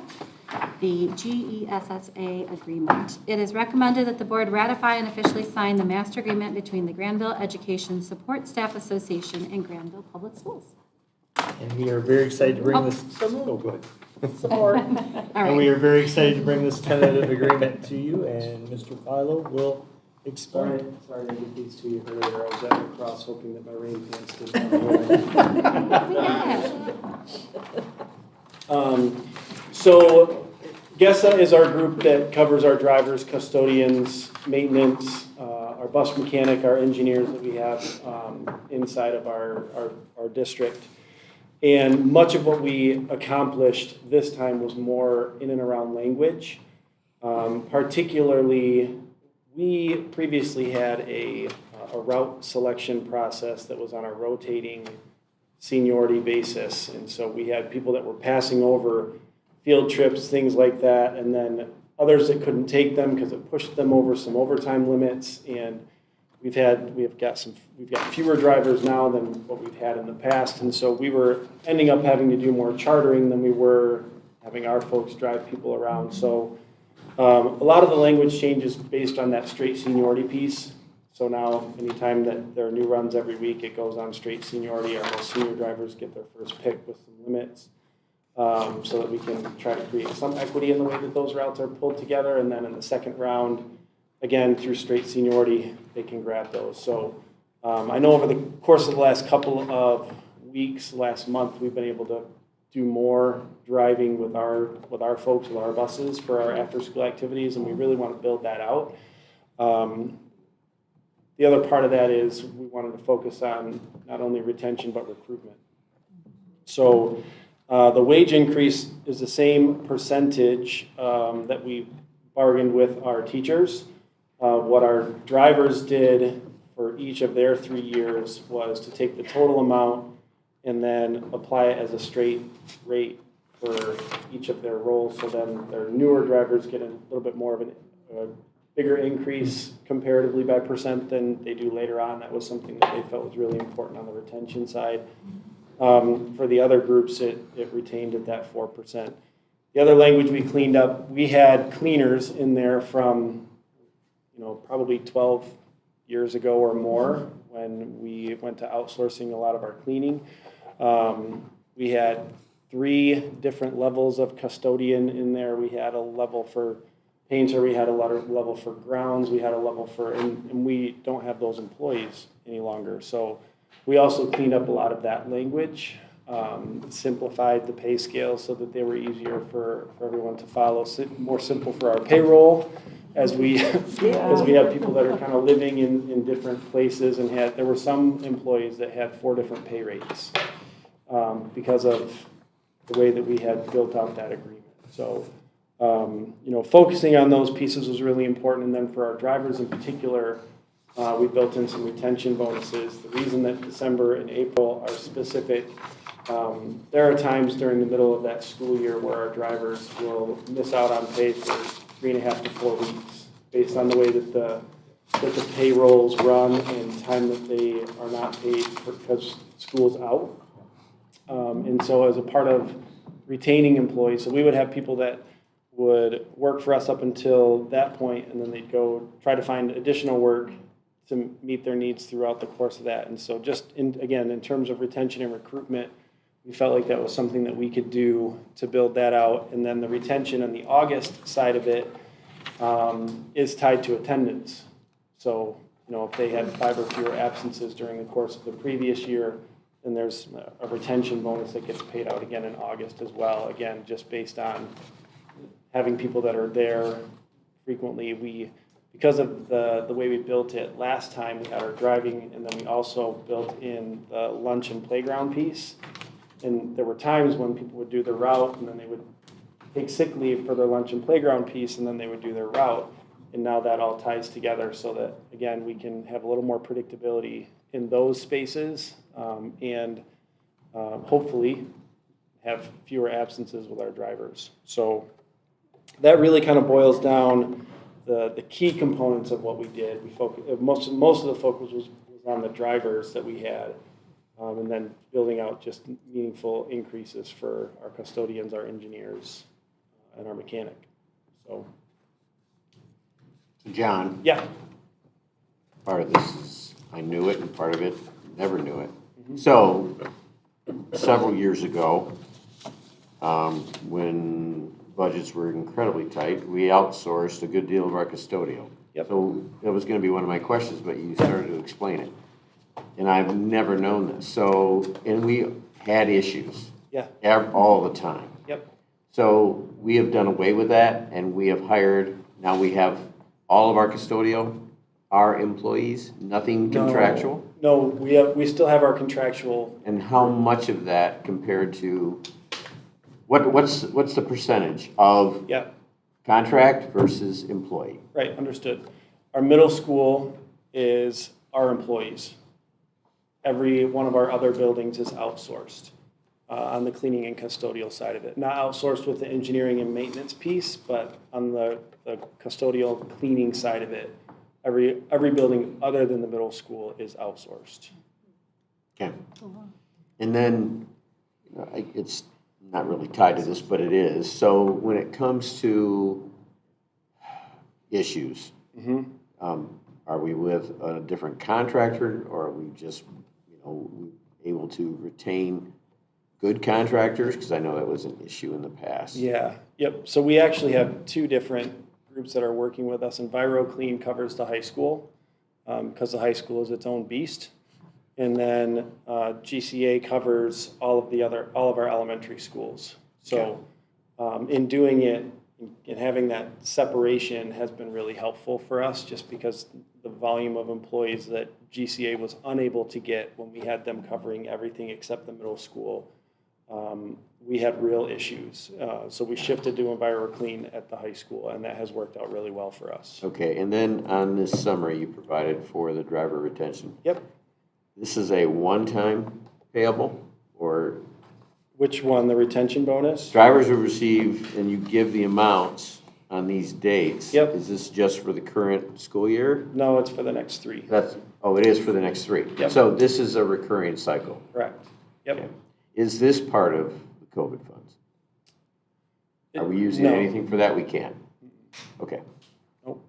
the GESSA agreement. It is recommended that the board ratify and officially sign the master agreement between the Grandville Education Support Staff Association and Grandville Public Schools. And we are very excited to bring this, oh, go ahead. Support. All And we right. are very excited to bring this tentative agreement to you, and Mr. Philo will explain. Sorry to get these to you earlier. I was at lacrosse hoping that my rain pants didn't come away. So GESA is our group that covers our drivers, custodians, maintenance, our bus mechanic, our engineers that we have inside of our district. And much of what we accomplished this time was more in and around language. Particularly, we previously had a route selection process that was on a rotating seniority basis. And so we had people that were passing over field trips, things like that, and then others that couldn't take them because it pushed them over some overtime limits. And we've got fewer drivers now than what we've had in the past. And so we were ending up having to do more chartering than we were having our folks drive people around. So a lot of the language changes based on that straight seniority piece. So now anytime that there are new runs every week, it goes on straight seniority. Our most senior drivers get their first pick with some limits. So that we can try to create some equity in the way that those routes are pulled together. And then in the second round, again, through straight seniority, they can grab those. So I know over the course of the last couple of weeks, last month, we've been able to do more driving with our folks, with our buses for our after-school activities, and we really want to build that out. The other part of that is we wanted to focus on not only retention, but recruitment. So the wage increase is the same percentage that we bargained with our teachers. What our drivers did for each of their 3 years was to take the total amount and then apply it as a straight rate for each of their roles. So then their newer drivers get a little bit more of a bigger increase comparatively by percent than they do later on. That was something that they felt was really important on the retention side. For the other groups, it retained at that 4%. The other language we cleaned up, we had cleaners in there from probably 12 years ago or more when we went to outsourcing a lot of our cleaning. We had 3 different levels of custodian in there. We had a level for painter, we had a level for grounds, we had a level for, and we don't have those employees any longer. So we also cleaned up a lot of that language, simplified the pay scale so that they were easier for everyone to follow, more simple for our payroll as we have people that are kind of living in different places, and there were some employees that had 4 different pay rates because of the way that we had built out that agreement. So focusing on those pieces was really important. And then for our drivers in particular, we built in some retention bonuses. The reason that December and April are specific, there are times during the middle of that school year where our drivers will miss out on pay for 3.5 to 4 weeks based on the way that the payrolls run and time that they are not paid because school's out. And so as a part of retaining employees, so we would have people that would work for us up until that point, and then they'd go try to find additional work to meet their needs throughout the course of that. And so just, in terms of retention and recruitment, we felt like that was something that we could do to build that out. And then the retention on the August side of it is tied to attendance. So, if they had 5 or fewer absences during the course of the previous year, then there's a retention bonus that gets paid out again in August as well. Again, just based on having people that are there frequently. Because of the way we built it last time, we had our driving, and then we also built in the lunch and playground piece. And there were times when people would do their route, and then they would take sick leave for their lunch and playground piece, and then they would do their route. And now that all ties together so that, again, we can have a little more predictability in those spaces and hopefully have fewer absences with our drivers. So that really kind of boils down the key components of what we did. We focused, most of the focus was on the drivers that we had. And then building out just meaningful increases for our custodians, our engineers, and our mechanic. So, John, yeah. part of this is, I knew it, and part of it, never knew it. So, several years ago, when budgets were incredibly tight, we outsourced a good deal of our custodial. Yep. So that was gonna be one of my questions, but you started to explain it. And I've never known this. So, and we had issues. Yeah. All the time. Yep. So we have done away with that, and we have hired, now we have all of our custodial, our employees, nothing contractual? No, we still have our contractual. And how much of that compared to, what's the percentage of Yeah. contract versus employee? Right, understood. Our middle school is our employees. Every one of our other buildings is outsourced on the cleaning and custodial side of it. Not outsourced with the engineering and maintenance piece, but on the custodial cleaning side of it, every building other than the middle school is outsourced. Okay. And then, it's not really tied to this, but it is. So when it comes to issues, are we with a different contractor, or are we just, able to retain good contractors? Because I know that was an issue in the past. Yeah, yep. So we actually have two different groups that are working with us. EnviroClean covers the high school, because the high school is its own beast. And then GCA covers all of our elementary schools. So in doing it and having that separation has been really helpful for us, just because the volume of employees that GCA was unable to get when we had them covering everything except the middle school, we had real issues. So we shifted to EnviroClean at the high school, and that has worked out really well for us. Okay, and then on this summary you provided for the driver retention. Yep. This is a one-time payable, or? Which one, the retention bonus? Drivers will receive, and you give the amounts on these dates. Yep. Is this just for the current school year? No, it's for the next three. It is for the next three. Yep. So this is a recurring cycle. Correct. Yep. Okay. Is this part of the COVID funds? Are we using No. anything for that? We can't. Okay. Nope.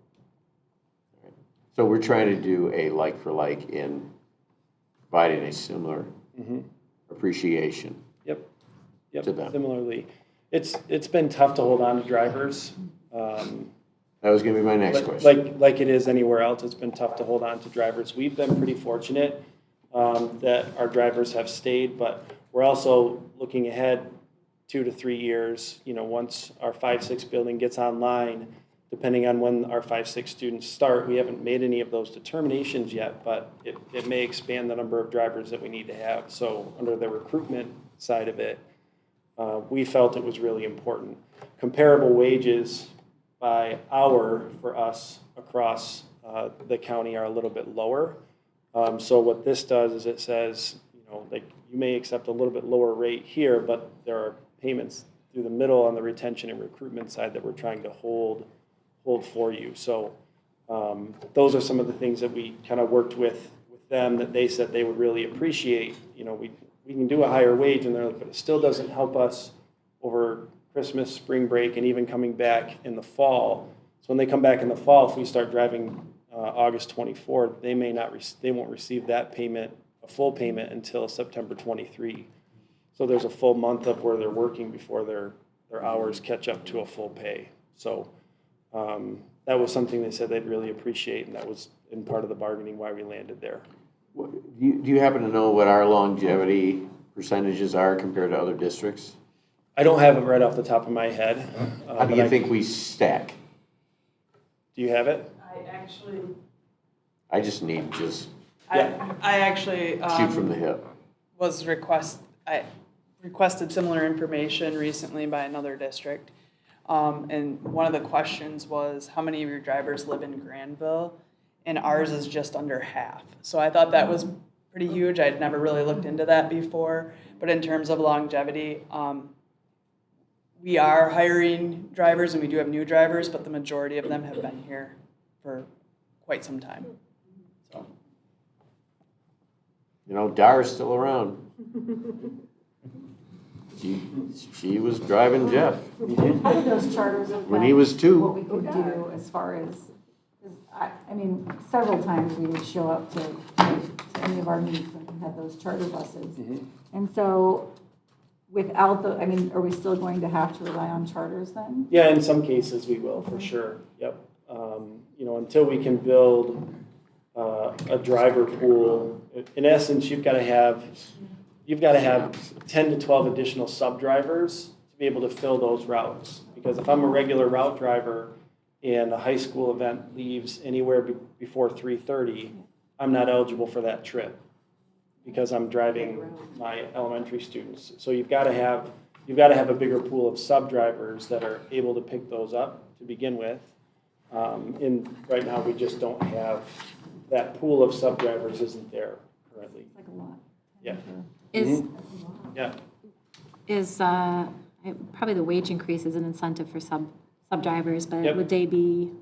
All right. So we're trying to do a like for like in providing a similar appreciation. Yep, to them. similarly. It's been tough to hold on to drivers. That was going to be my next question. Like it is anywhere else, it's been tough to hold on to drivers. We've been pretty fortunate that our drivers have stayed, but we're also looking ahead 2 to 3 years. Once our 5-6 building gets online, depending on when our 5-6 students start, we haven't made any of those determinations yet, but it may expand the number of drivers that we need to have. So under the recruitment side of it, we felt it was really important. Comparable wages by hour for us across the county are a little bit lower. So what this does is it says, you may accept a little bit lower rate here, but there are payments through the middle on the retention and recruitment side that we're trying to hold for you. So those are some of the things that we kind of worked with them that they said they would really appreciate. We can do a higher wage, and they're like, but it still doesn't help us over Christmas, spring break, and even coming back in the fall. So when they come back in the fall, if we start driving August 24th, they won't receive that payment, a full payment, until September 23. So there's a full month of where they're working before their hours catch up to a full pay. So that was something they said they'd really appreciate, and that was in part of the bargaining why we landed there. Do you happen to know what our longevity percentages are compared to other districts? I don't have it right off the top of my head. How do you think we stack? Do you have it? I just need I actually shoot from the hip. I requested similar information recently by another district. And one of the questions was, how many of your drivers live in Grandville? And ours is just under half. So I thought that was pretty huge. I'd never really looked into that before. But in terms of longevity, we are hiring drivers, and we do have new drivers, but the majority of them have been here for quite some time. So. You know, Dar's still around. She was driving Jeff. How did those charters affect When he was 2. what we could do as far as, 'cause I mean, several times we would show up to any of our meets and have those charter buses. And so without the, I mean, are we still going to have to rely on charters then? Yeah, in some cases we will, for sure, yep. You know, until we can build a driver pool, in essence, you've got to have 10 to 12 additional sub-drivers to be able to fill those routes. Because if I'm a regular route driver and a high school event leaves anywhere before 3:30, I'm not eligible for that trip because I'm driving my elementary students. So you've got to have a bigger pool of sub-drivers that are able to pick those up to begin with. And right now, we just don't have, that pool of sub-drivers isn't there currently. It's like a lot. Yeah. Is probably the wage increase is an incentive for sub-drivers, but Yep. would they be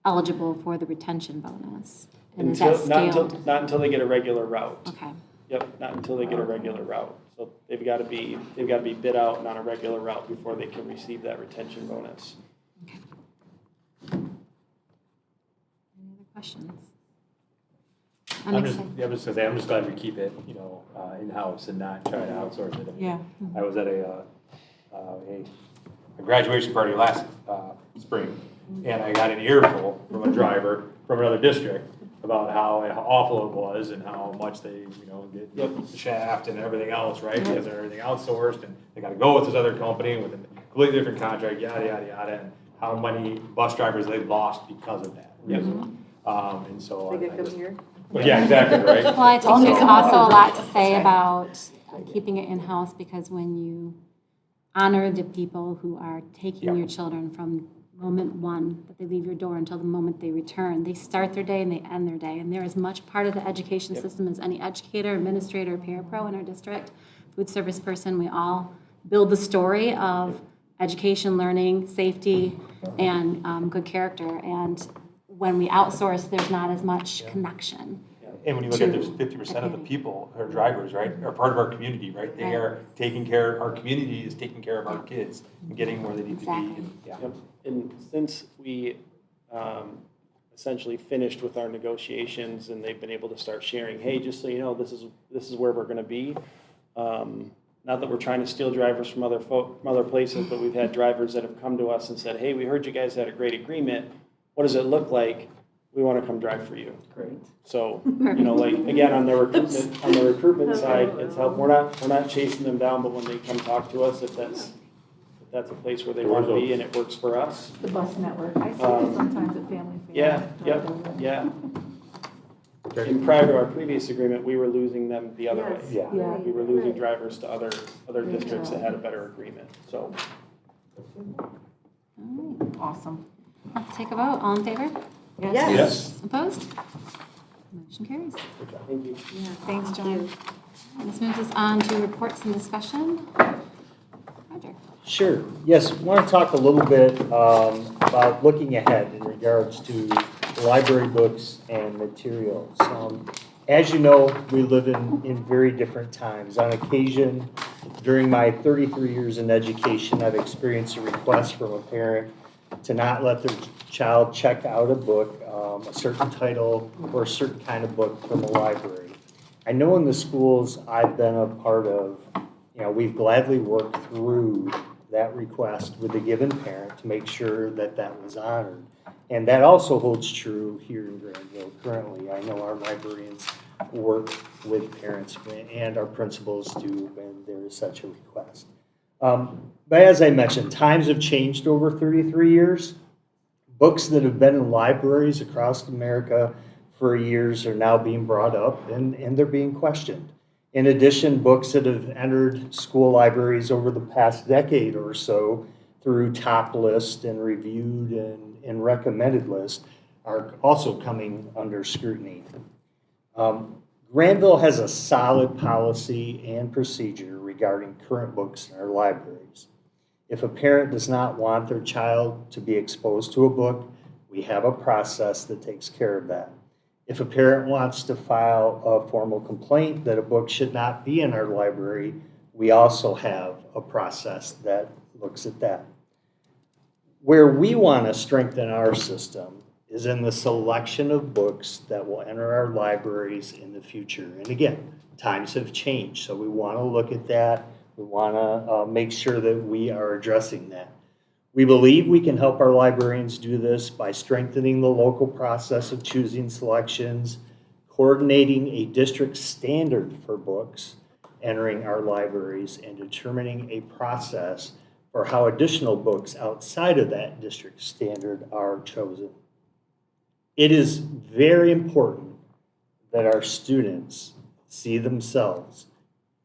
eligible for the retention bonus? And is that scaled? Not until they get a regular route. Okay. Yep, not until they get a regular route. So they've got to be bid out and on a regular route before they can receive that retention bonus. Any other questions? I'm just glad we keep it, you know, in-house and not try to outsource it. I mean, Yeah. I was at a graduation party last spring, and I got an earful from a driver from another district about how awful it was and how much they, you know, get the shaft and everything else, right? Because everything outsourced, and they got to go with this other company with a completely different contract, yada, yada, yada, and how many bus drivers they lost because of that. And so. They could come here. Well, yeah, exactly, right? Well, I think there's also a lot to say about keeping it in-house, because when you honor the people who are taking your children from moment one that they leave your door until the moment they return, they start their day and they end their day, and they're as much part of the education system as any educator, administrator, parapro in our district, food service person. We all build the story of education, learning, safety, and good character. And when we outsource, there's not as much connection. And when you look at, there's 50% of the people who are drivers, right, are part of our community, right? They are taking care, our community is taking care of our kids and getting where they need to be. And, Yep. And since we essentially finished with our negotiations and they've been able to start sharing, hey, just so you know, this is where we're going to be. Not that we're trying to steal drivers from other places, but we've had drivers that have come to us and said, hey, we heard you guys had a great agreement. What does it look like? We want to come drive for you. Great. So, you know, like, again, on the recruitment side, it's help. We're not chasing them down, but when they come talk to us, if that's a place where they want to be and it works for us. The bus network, I see it sometimes at Family Fair. Yeah. And prior to our previous agreement, we were losing them the other way. Yeah. We were losing drivers to other districts that had a better agreement, so. All right. Awesome. Let's take a vote. All in favor? Yes. Opposed? Motion carries. Thank you. Thanks, John. This moves us on to reports and discussion. Roger. Sure. Yes, I want to talk a little bit about looking ahead in regards to library books and materials. As you know, we live in very different times. On occasion, during my 33 years in education, I've experienced a request from a parent to not let their child check out a book, a certain title, or a certain kind of book from a library. I know in the schools I've been a part of, we've gladly worked through that request with the given parent to make sure that that was honored. And that also holds true here in Grandville currently. I know our librarians work with parents and our principals do when there is such a request. But as I mentioned, times have changed over 33 years. Books that have been in libraries across America for years are now being brought up and they're being questioned. In addition, books that have entered school libraries over the past decade or so through top list and reviewed and recommended list are also coming under scrutiny. Grandville has a solid policy and procedure regarding current books in our libraries. If a parent does not want their child to be exposed to a book, we have a process that takes care of that. If a parent wants to file a formal complaint that a book should not be in our library, we also have a process that looks at that. Where we want to strengthen our system is in the selection of books that will enter our libraries in the future. And again, times have changed, so we want to look at that. We want to make sure that we are addressing that. We believe we can help our librarians do this by strengthening the local process of choosing selections, coordinating a district standard for books entering our libraries, and determining a process for how additional books outside of that district standard are chosen. It is very important that our students see themselves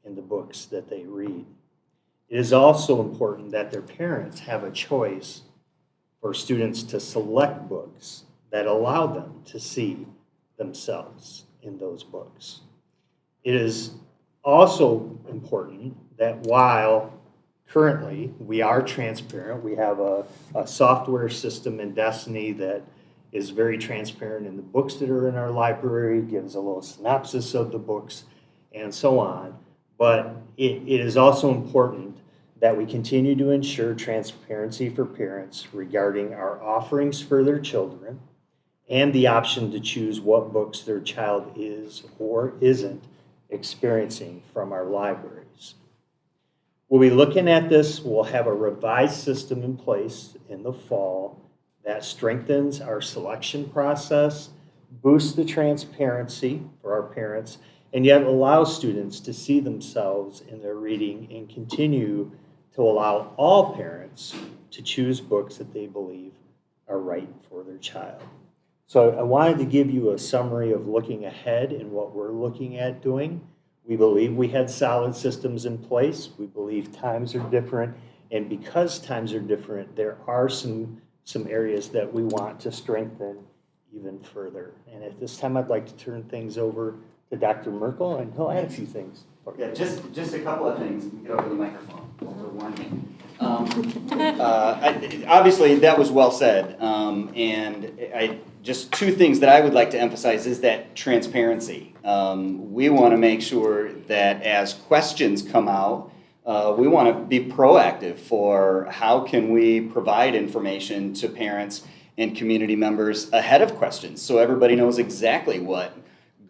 in the books that they read. It is also important that their parents have a choice for students to select books that allow them to see themselves in those books. It is also important that while currently we are transparent, we have a software system in Destiny that is very transparent in the books that are in our library, gives a little synopsis of the books, and so on. But it is also important that we continue to ensure transparency for parents regarding our offerings for their children and the option to choose what books their child is or isn't experiencing from our libraries. We'll be looking at this. We'll have a revised system in place in the fall that strengthens our selection process, boosts the transparency for our parents, and yet allows students to see themselves in their reading and continue to allow all parents to choose books that they believe are right for their child. So I wanted to give you a summary of looking ahead and what we're looking at doing. We believe we had solid systems in place. We believe times are different. And because times are different, there are some areas that we want to strengthen even further. And at this time, I'd like to turn things over to Dr. Merkel, and he'll add a few things. Yeah, just a couple of things. Get over the microphone. Over one hand. Obviously, that was well said. Just two things that I would like to emphasize is that transparency. We want to make sure that as questions come out, we want to be proactive for how can we provide information to parents and community members ahead of questions so everybody knows exactly what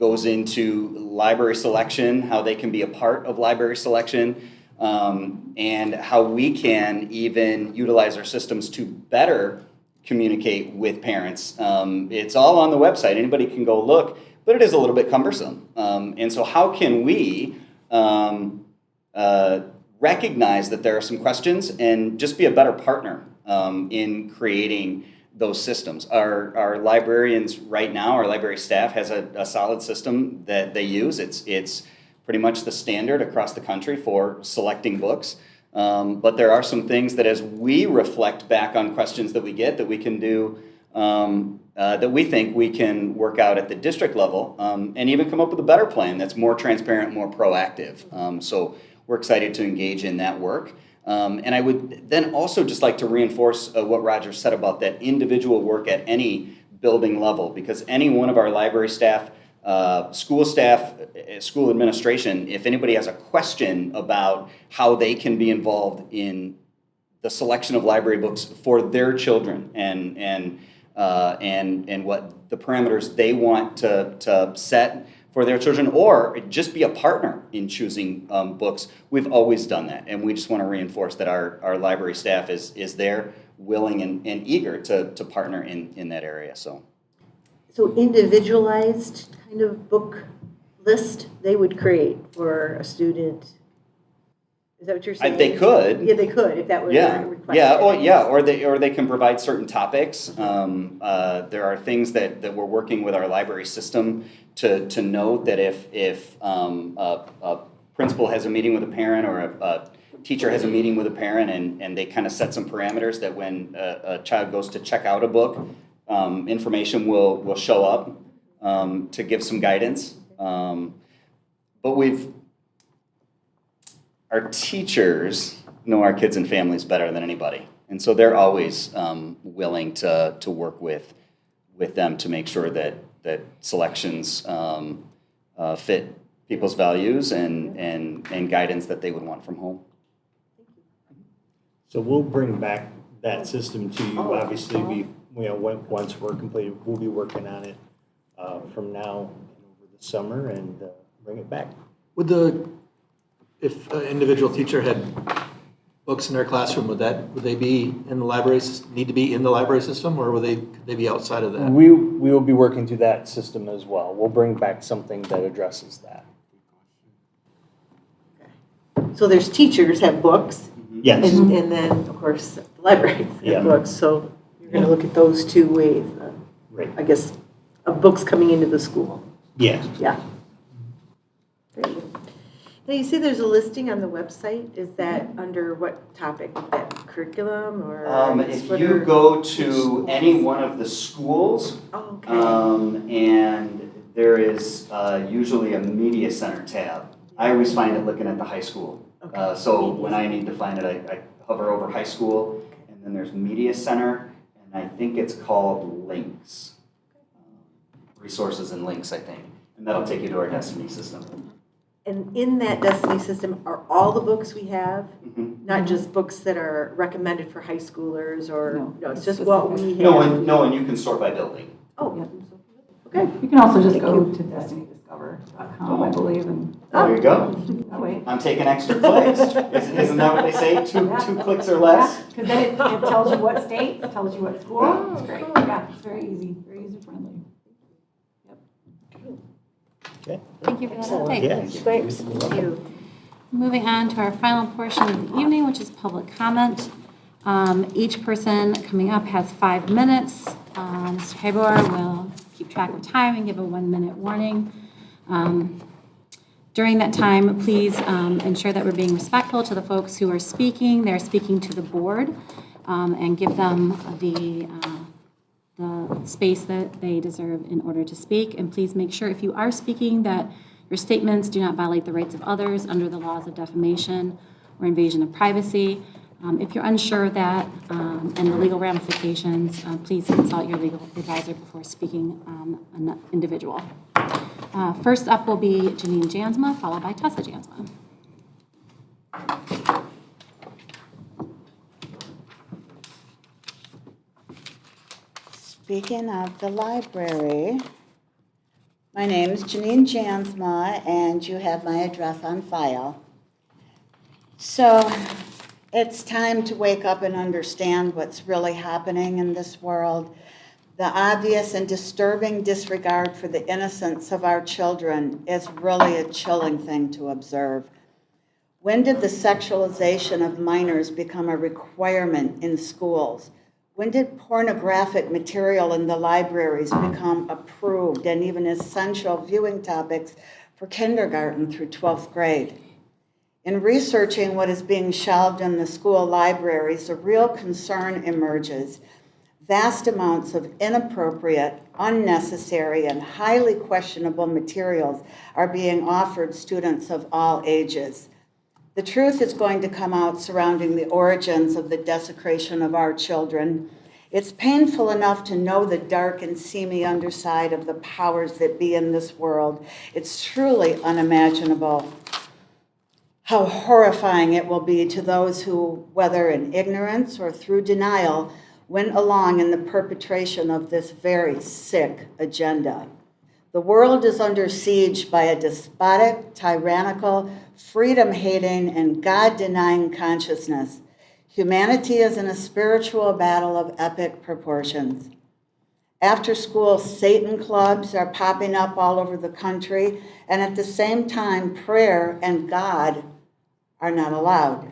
goes into library selection, how they can be a part of library selection, and how we can even utilize our systems to better communicate with parents. It's all on the website. Anybody can go look, but it is a little bit cumbersome. And so how can we recognize that there are some questions and just be a better partner in creating those systems? Our librarians right now, our library staff has a solid system that they use. It's pretty much the standard across the country for selecting books. But there are some things that as we reflect back on questions that we get that we can do, that we think we can work out at the district level and even come up with a better plan that's more transparent, more proactive. So we're excited to engage in that work. And I would then also just like to reinforce what Roger said about that individual work at any building level, because any one of our library staff, school administration, if anybody has a question about how they can be involved in the selection of library books for their children and what the parameters they want to set for their children, or just be a partner in choosing books, we've always done that. And we just want to reinforce that our library staff is there, willing and eager to partner in that area. So individualized kind of book list they would create for a student. Is that what you're saying? They could. Yeah, they could if that were requested. Or they can provide certain topics. There are things that we're working with our library system to note that if a principal has a meeting with a parent or a teacher has a meeting with a parent and they kind of set some parameters that when a child goes to check out a book, information will show up to give some guidance. But our teachers know our kids and families better than anybody. And so they're always willing to work with them to make sure that that selections fit people's values and guidance that they would want from home. So we'll bring back that system to you. Obviously, once we're completed, we'll be working on it from now and over the summer and bring it back. If an individual teacher had books in their classroom, would they be in the library, need to be in the library system, or could they be outside of that? We will be working through that system as well. We'll bring back something that addresses that. So there's teachers have books. Yes. And then, of course, the libraries Yeah. have books. So you're going to look at those two ways, Right. I guess, of books coming into the school. Yeah. Yeah. Very good. Now, you say there's a listing on the website. Is that under what topic? That curriculum or? If you go to any one of the schools, Oh, okay. and there is usually a media center tab. I always find it looking at the high school. Okay. So when I need to find it, I hover over high school, and then there's media center, and I think it's called links. Resources and links, I think. And that'll take you to our Destiny system. And in that Destiny system are all the books we have, not just books that are recommended for high schoolers or, no, it's just what we have. No, and you can sort by building. Oh, okay. You can also just Thank go you. to DestinyDiscover.com, I believe, and. There you go. Oh, wait. I'm taking extra clicks. Isn't that what they say? Two clicks or less? Because then it tells you what state, it tells you what school. It's great. Yeah, it's very easy, very user-friendly. Okay. Thank you for that update. Yes. Thanks. Thank you. Moving on to our final portion of the evening, which is public comment. Each person coming up has 5 minutes. Mr. Habor will keep track of time and give a 1-minute warning. During that time, please ensure that we're being respectful to the folks who are speaking. They're speaking to the board, and give them the space that they deserve in order to speak. And please make sure if you are speaking that your statements do not violate the rights of others under the laws of defamation or invasion of privacy. If you're unsure of that and the legal ramifications, please consult your legal advisor before speaking an individual. First up will be Janine Jansma, followed by Tessa Jansma. Speaking of the library, my name is Janine Jansma, and you have my address on file. So it's time to wake up and understand what's really happening in this world. The obvious and disturbing disregard for the innocence of our children is really a chilling thing to observe. When did the sexualization of minors become a requirement in schools? When did pornographic material in the libraries become approved and even essential viewing topics for kindergarten through 12th grade? In researching what is being shelved in the school libraries, a real concern emerges. Vast amounts of inappropriate, unnecessary, and highly questionable materials are being offered students of all ages. The truth is going to come out surrounding the origins of the desecration of our children. It's painful enough to know the dark and seamy underside of the powers that be in this world. It's truly unimaginable how horrifying it will be to those who, whether in ignorance or through denial, went along in the perpetration of this very sick agenda. The world is under siege by a despotic, tyrannical, freedom-hating, and God-denying consciousness. Humanity is in a spiritual battle of epic proportions. After-school Satan clubs are popping up all over the country, and at the same time, prayer and God are not allowed.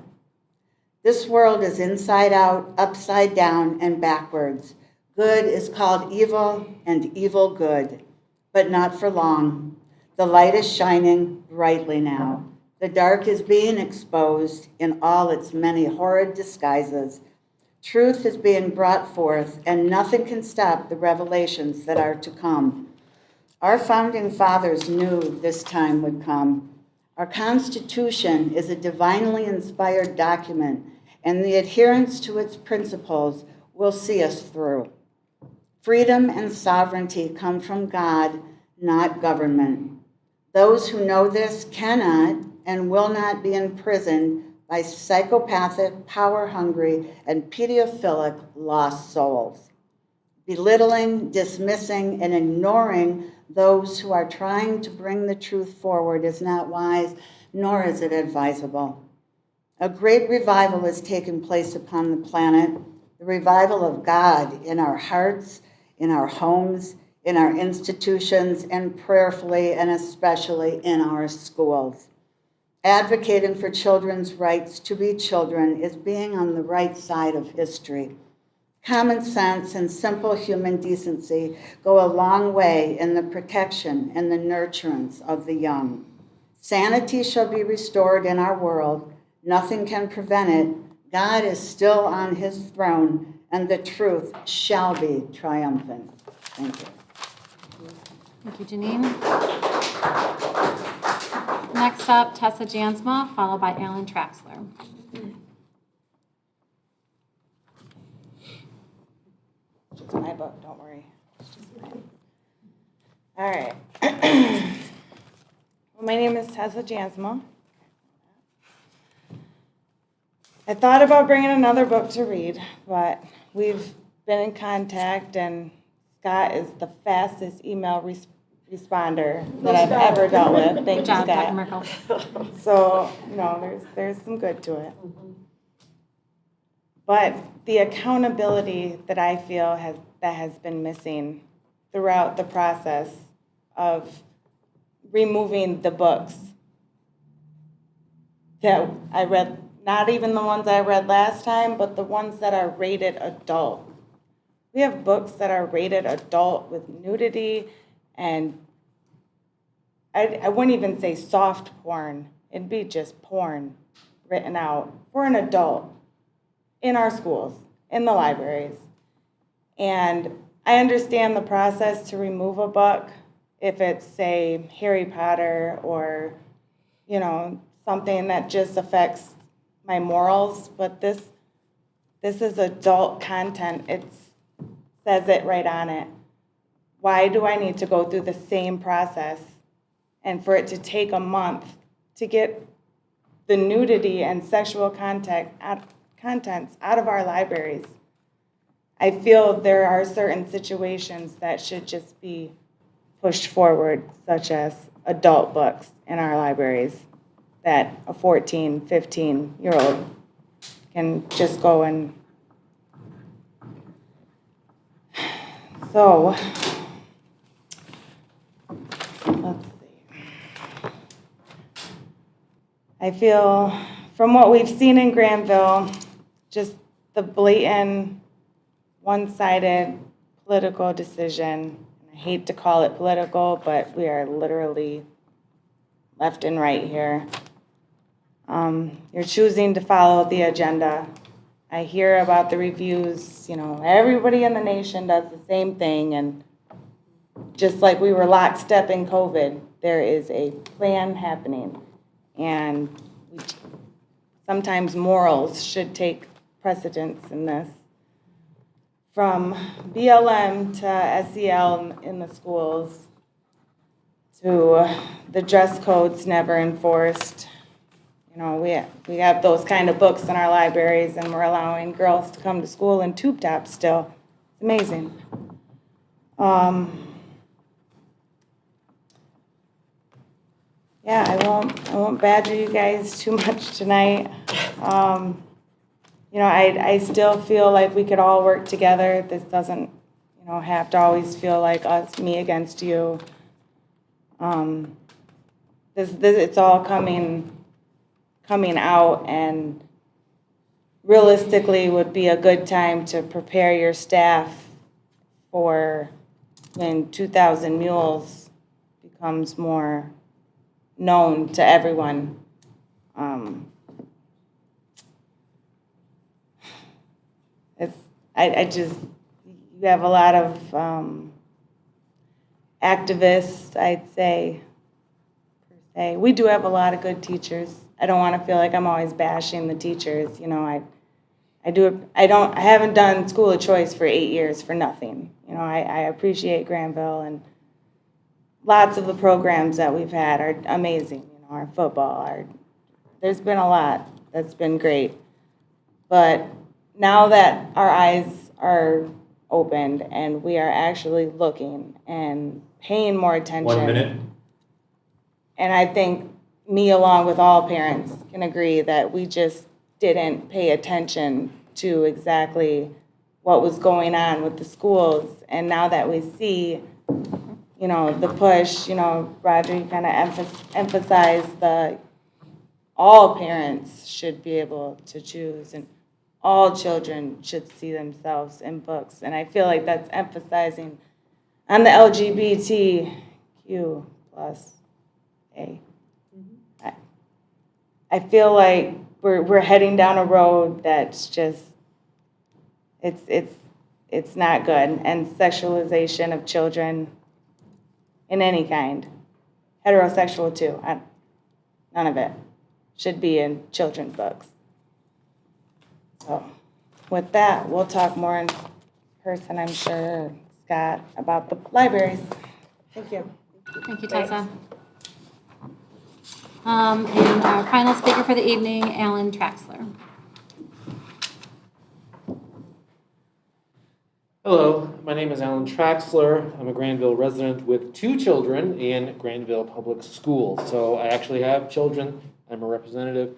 This world is inside out, upside down, and backwards. Good is called evil, and evil good. But not for long. The light is shining brightly now. The dark is being exposed in all its many horrid disguises. Truth is being brought forth, and nothing can stop the revelations that are to come. Our founding fathers knew this time would come. Our Constitution is a divinely inspired document, and the adherence to its principles will see us through. Freedom and sovereignty come from God, not government. Those who know this cannot and will not be imprisoned by psychopathic, power-hungry, and pedophilic lost souls. Belittling, dismissing, and ignoring those who are trying to bring the truth forward is not wise, nor is it advisable. A great revival is taking place upon the planet, the revival of God in our hearts, in our homes, in our institutions, and prayerfully and especially in our schools. Advocating for children's rights to be children is being on the right side of history. Common sense and simple human decency go a long way in the protection and the nurturance of the young. Sanity shall be restored in our world. Nothing can prevent it. God is still on his throne, and the truth shall be triumphant. Thank you. Thank you, Janine. Next up, Tessa Jansma, followed by Alan Traxler. It's my book, don't worry. It's just mine. All right. Well, my name is Tessa Jansma. I thought about bringing another book to read, but we've been in contact, and Scott is the fastest email responder that I've ever dealt with. Thank you, Good job, Scott. Dr. Merkel. So, there's some good to it. But the accountability that I feel has been missing throughout the process of removing the books that I read, not even the ones I read last time, but the ones that are rated adult. We have books that are rated adult with nudity, and I wouldn't even say soft porn. It'd be just porn written out for an adult in our schools, in the libraries. And I understand the process to remove a book if it's, say, Harry Potter or, something that just affects my morals, but this is adult content. It says it right on it. Why do I need to go through the same process and for it to take a month to get the nudity and sexual contents out of our libraries? I feel there are certain situations that should just be pushed forward, such as adult books in our libraries, that a 14, 15-year-old can just go and... So, let's see. I feel, from what we've seen in Grandville, just the blatant, one-sided political decision. I hate to call it political, but we are literally left and right here. You're choosing to follow the agenda. I hear about the reviews, everybody in the nation does the same thing, and just like we were lockstep in COVID, there is a plan happening, and sometimes morals should take precedence in this. From BLM to SEL in the schools, to the dress codes never enforced. We have those kind of books in our libraries, and we're allowing girls to come to school in tube tops still. It's amazing. Yeah, I won't badger you guys too much tonight. I still feel like we could all work together. This doesn't, have to always feel like me against you. It's all coming out, and realistically would be a good time to prepare your staff for when 2,000 Mules becomes more known to everyone. You have a lot of activists, I'd say, per se. We do have a lot of good teachers. I don't want to feel like I'm always bashing the teachers. I I haven't done school of choice for 8 years for nothing. You know, I appreciate Grandville, and lots of the programs that we've had are amazing. You know, our football, there's been a lot that's been great. But now that our eyes are opened and we are actually looking and paying more attention. 1 minute. And I think me, along with all parents, can agree that we just didn't pay attention to exactly what was going on with the schools. And now that we see, you know, the push, you know, Roger, you kind of emphasized all parents should be able to choose, and all children should see themselves in books. And I feel like that's emphasizing on the LGBTQ plus A. I feel like we're heading down a road that's just, it's not good. And sexualization of children in any kind, heterosexual too, none of it should be in children's books. So with that, we'll talk more in person, I'm sure, Scott, about the libraries. Thank you. Thank you, Tessa. And our final speaker for the evening, Alan Traxler. Hello, my name is Alan Traxler. I'm a Grandville resident with 2 children in Grandville Public Schools. So I actually have children. I'm a representative.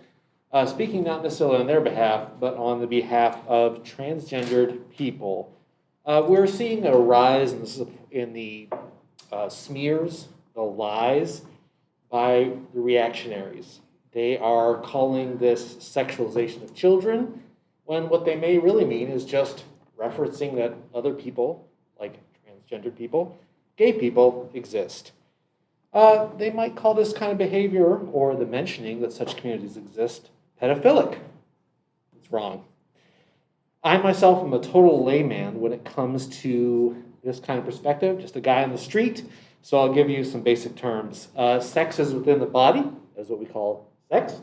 Speaking not necessarily on their behalf, but on the behalf of transgendered people. We're seeing a rise in the smears, the lies by the reactionaries. They are calling this sexualization of children, when what they may really mean is just referencing that other people, like transgendered people, gay people, exist. They might call this kind of behavior, or the mentioning that such communities exist, pedophilic. It's wrong. I myself am a total layman when it comes to this kind of perspective, just a guy on the street. So I'll give you some basic terms. Sex is within the body, that's what we call sex,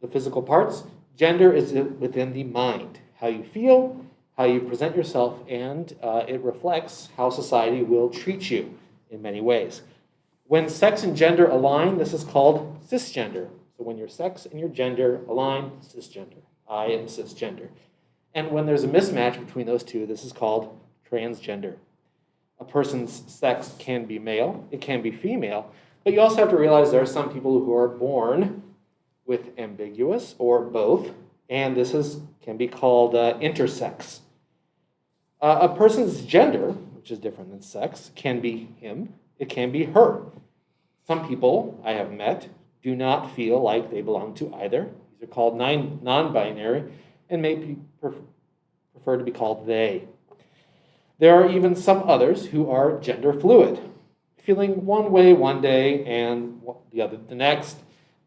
the physical parts. Gender is within the mind, how you feel, how you present yourself, and it reflects how society will treat you in many ways. When sex and gender align, this is called cisgender. So when your sex and your gender align, cisgender. I am cisgender. And when there's a mismatch between those two, this is called transgender. A person's sex can be male, it can be female, but you also have to realize there are some people who are born with ambiguous or both, and this can be called intersex. A person's gender, which is different than sex, can be him, it can be her. Some people I have met do not feel like they belong to either. These are called non-binary and may prefer to be called they. There are even some others who are gender fluid, feeling one way one day and the other the next.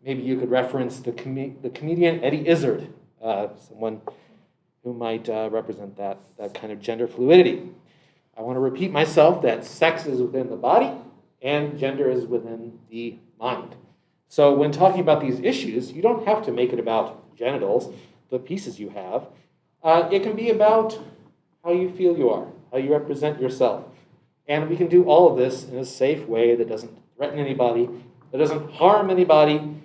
Maybe you could reference the comedian Eddie Izzard, someone who might represent that kind of gender fluidity. I want to repeat myself that sex is within the body and gender is within the mind. So when talking about these issues, you don't have to make it about genitals, the pieces you have. It can be about how you feel you are, how you represent yourself. And we can do all of this in a safe way that doesn't threaten anybody, that doesn't harm anybody.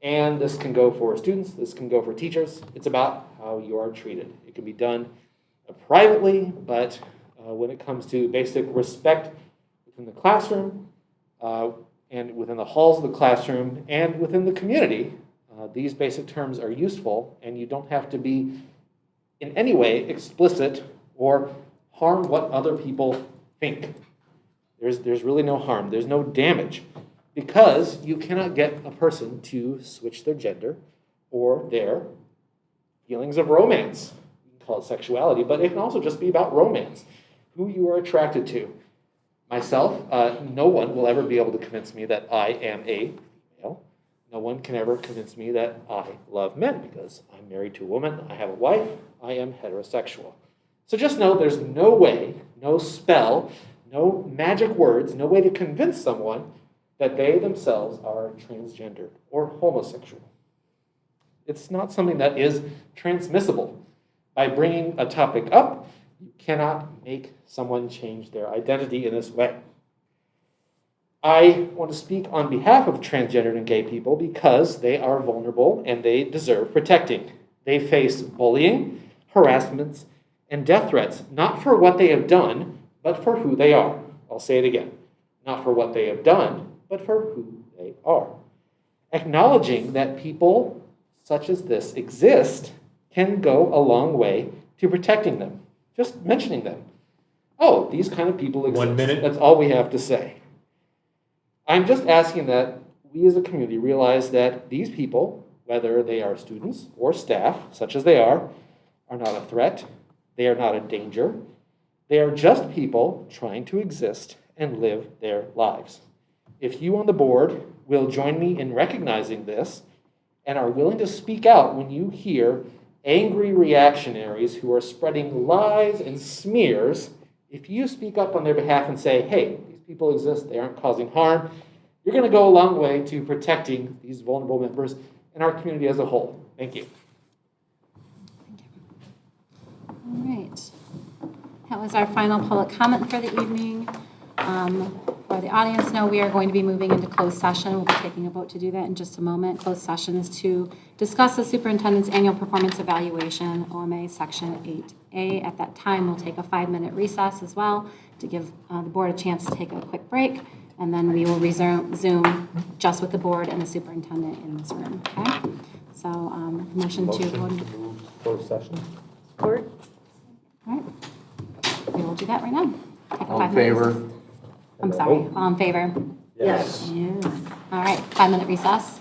And this can go for students, this can go for teachers. It's about how you are treated. It can be done privately, but when it comes to basic respect within the classroom, and within the halls of the classroom, and within the community, these basic terms are useful, and you don't have to be in any way explicit or harm what other people think. There's really no harm. There's no damage, because you cannot get a person to switch their gender or their feelings of romance. You can call it sexuality, but it can also just be about romance, who you are attracted to. Myself, no one will ever be able to convince me that I am a female. No one can ever convince me that I love men, because I'm married to a woman, I have a wife, I am heterosexual. So just know there's no way, no spell, no magic words, no way to convince someone that they themselves are transgender or homosexual. It's not something that is transmissible. By bringing a topic up, you cannot make someone change their identity in this way. I want to speak on behalf of transgendered and gay people because they are vulnerable and they deserve protecting. They face bullying, harassments, and death threats, not for what they have done, but for who they are. I'll say it again. Not for what they have done, but for who they are. Acknowledging that people such as this exist can go a long way to protecting them. Just mentioning them. Oh, these kind of people exist. 1 minute. That's all we have to say. I'm just asking that we as a community realize that these people, whether they are students or staff, such as they are not a threat. They are not a danger. They are just people trying to exist and live their lives. If you on the board will join me in recognizing this and are willing to speak out when you hear angry reactionaries who are spreading lies and smears, if you speak up on their behalf and say, hey, these people exist, they aren't causing harm, you're going to go a long way to protecting these vulnerable members and our community as a whole. Thank you. All right. That was our final public comment for the evening. For the audience, know we are going to be moving into closed session. We'll be taking a vote to do that in just a moment. Closed session is to discuss the superintendent's annual performance evaluation, OMA Section 8A. At that time, we'll take a 5-minute recess as well to give the board a chance to take a quick break, and then we will resume just with the board and the superintendent in this room. Okay? So, motion to go into move closed session. board. All right. We will do that right now. Take a All in 5 minutes. favor? I'm sorry. All in favor? Yes. Yeah. All right. 5-minute recess.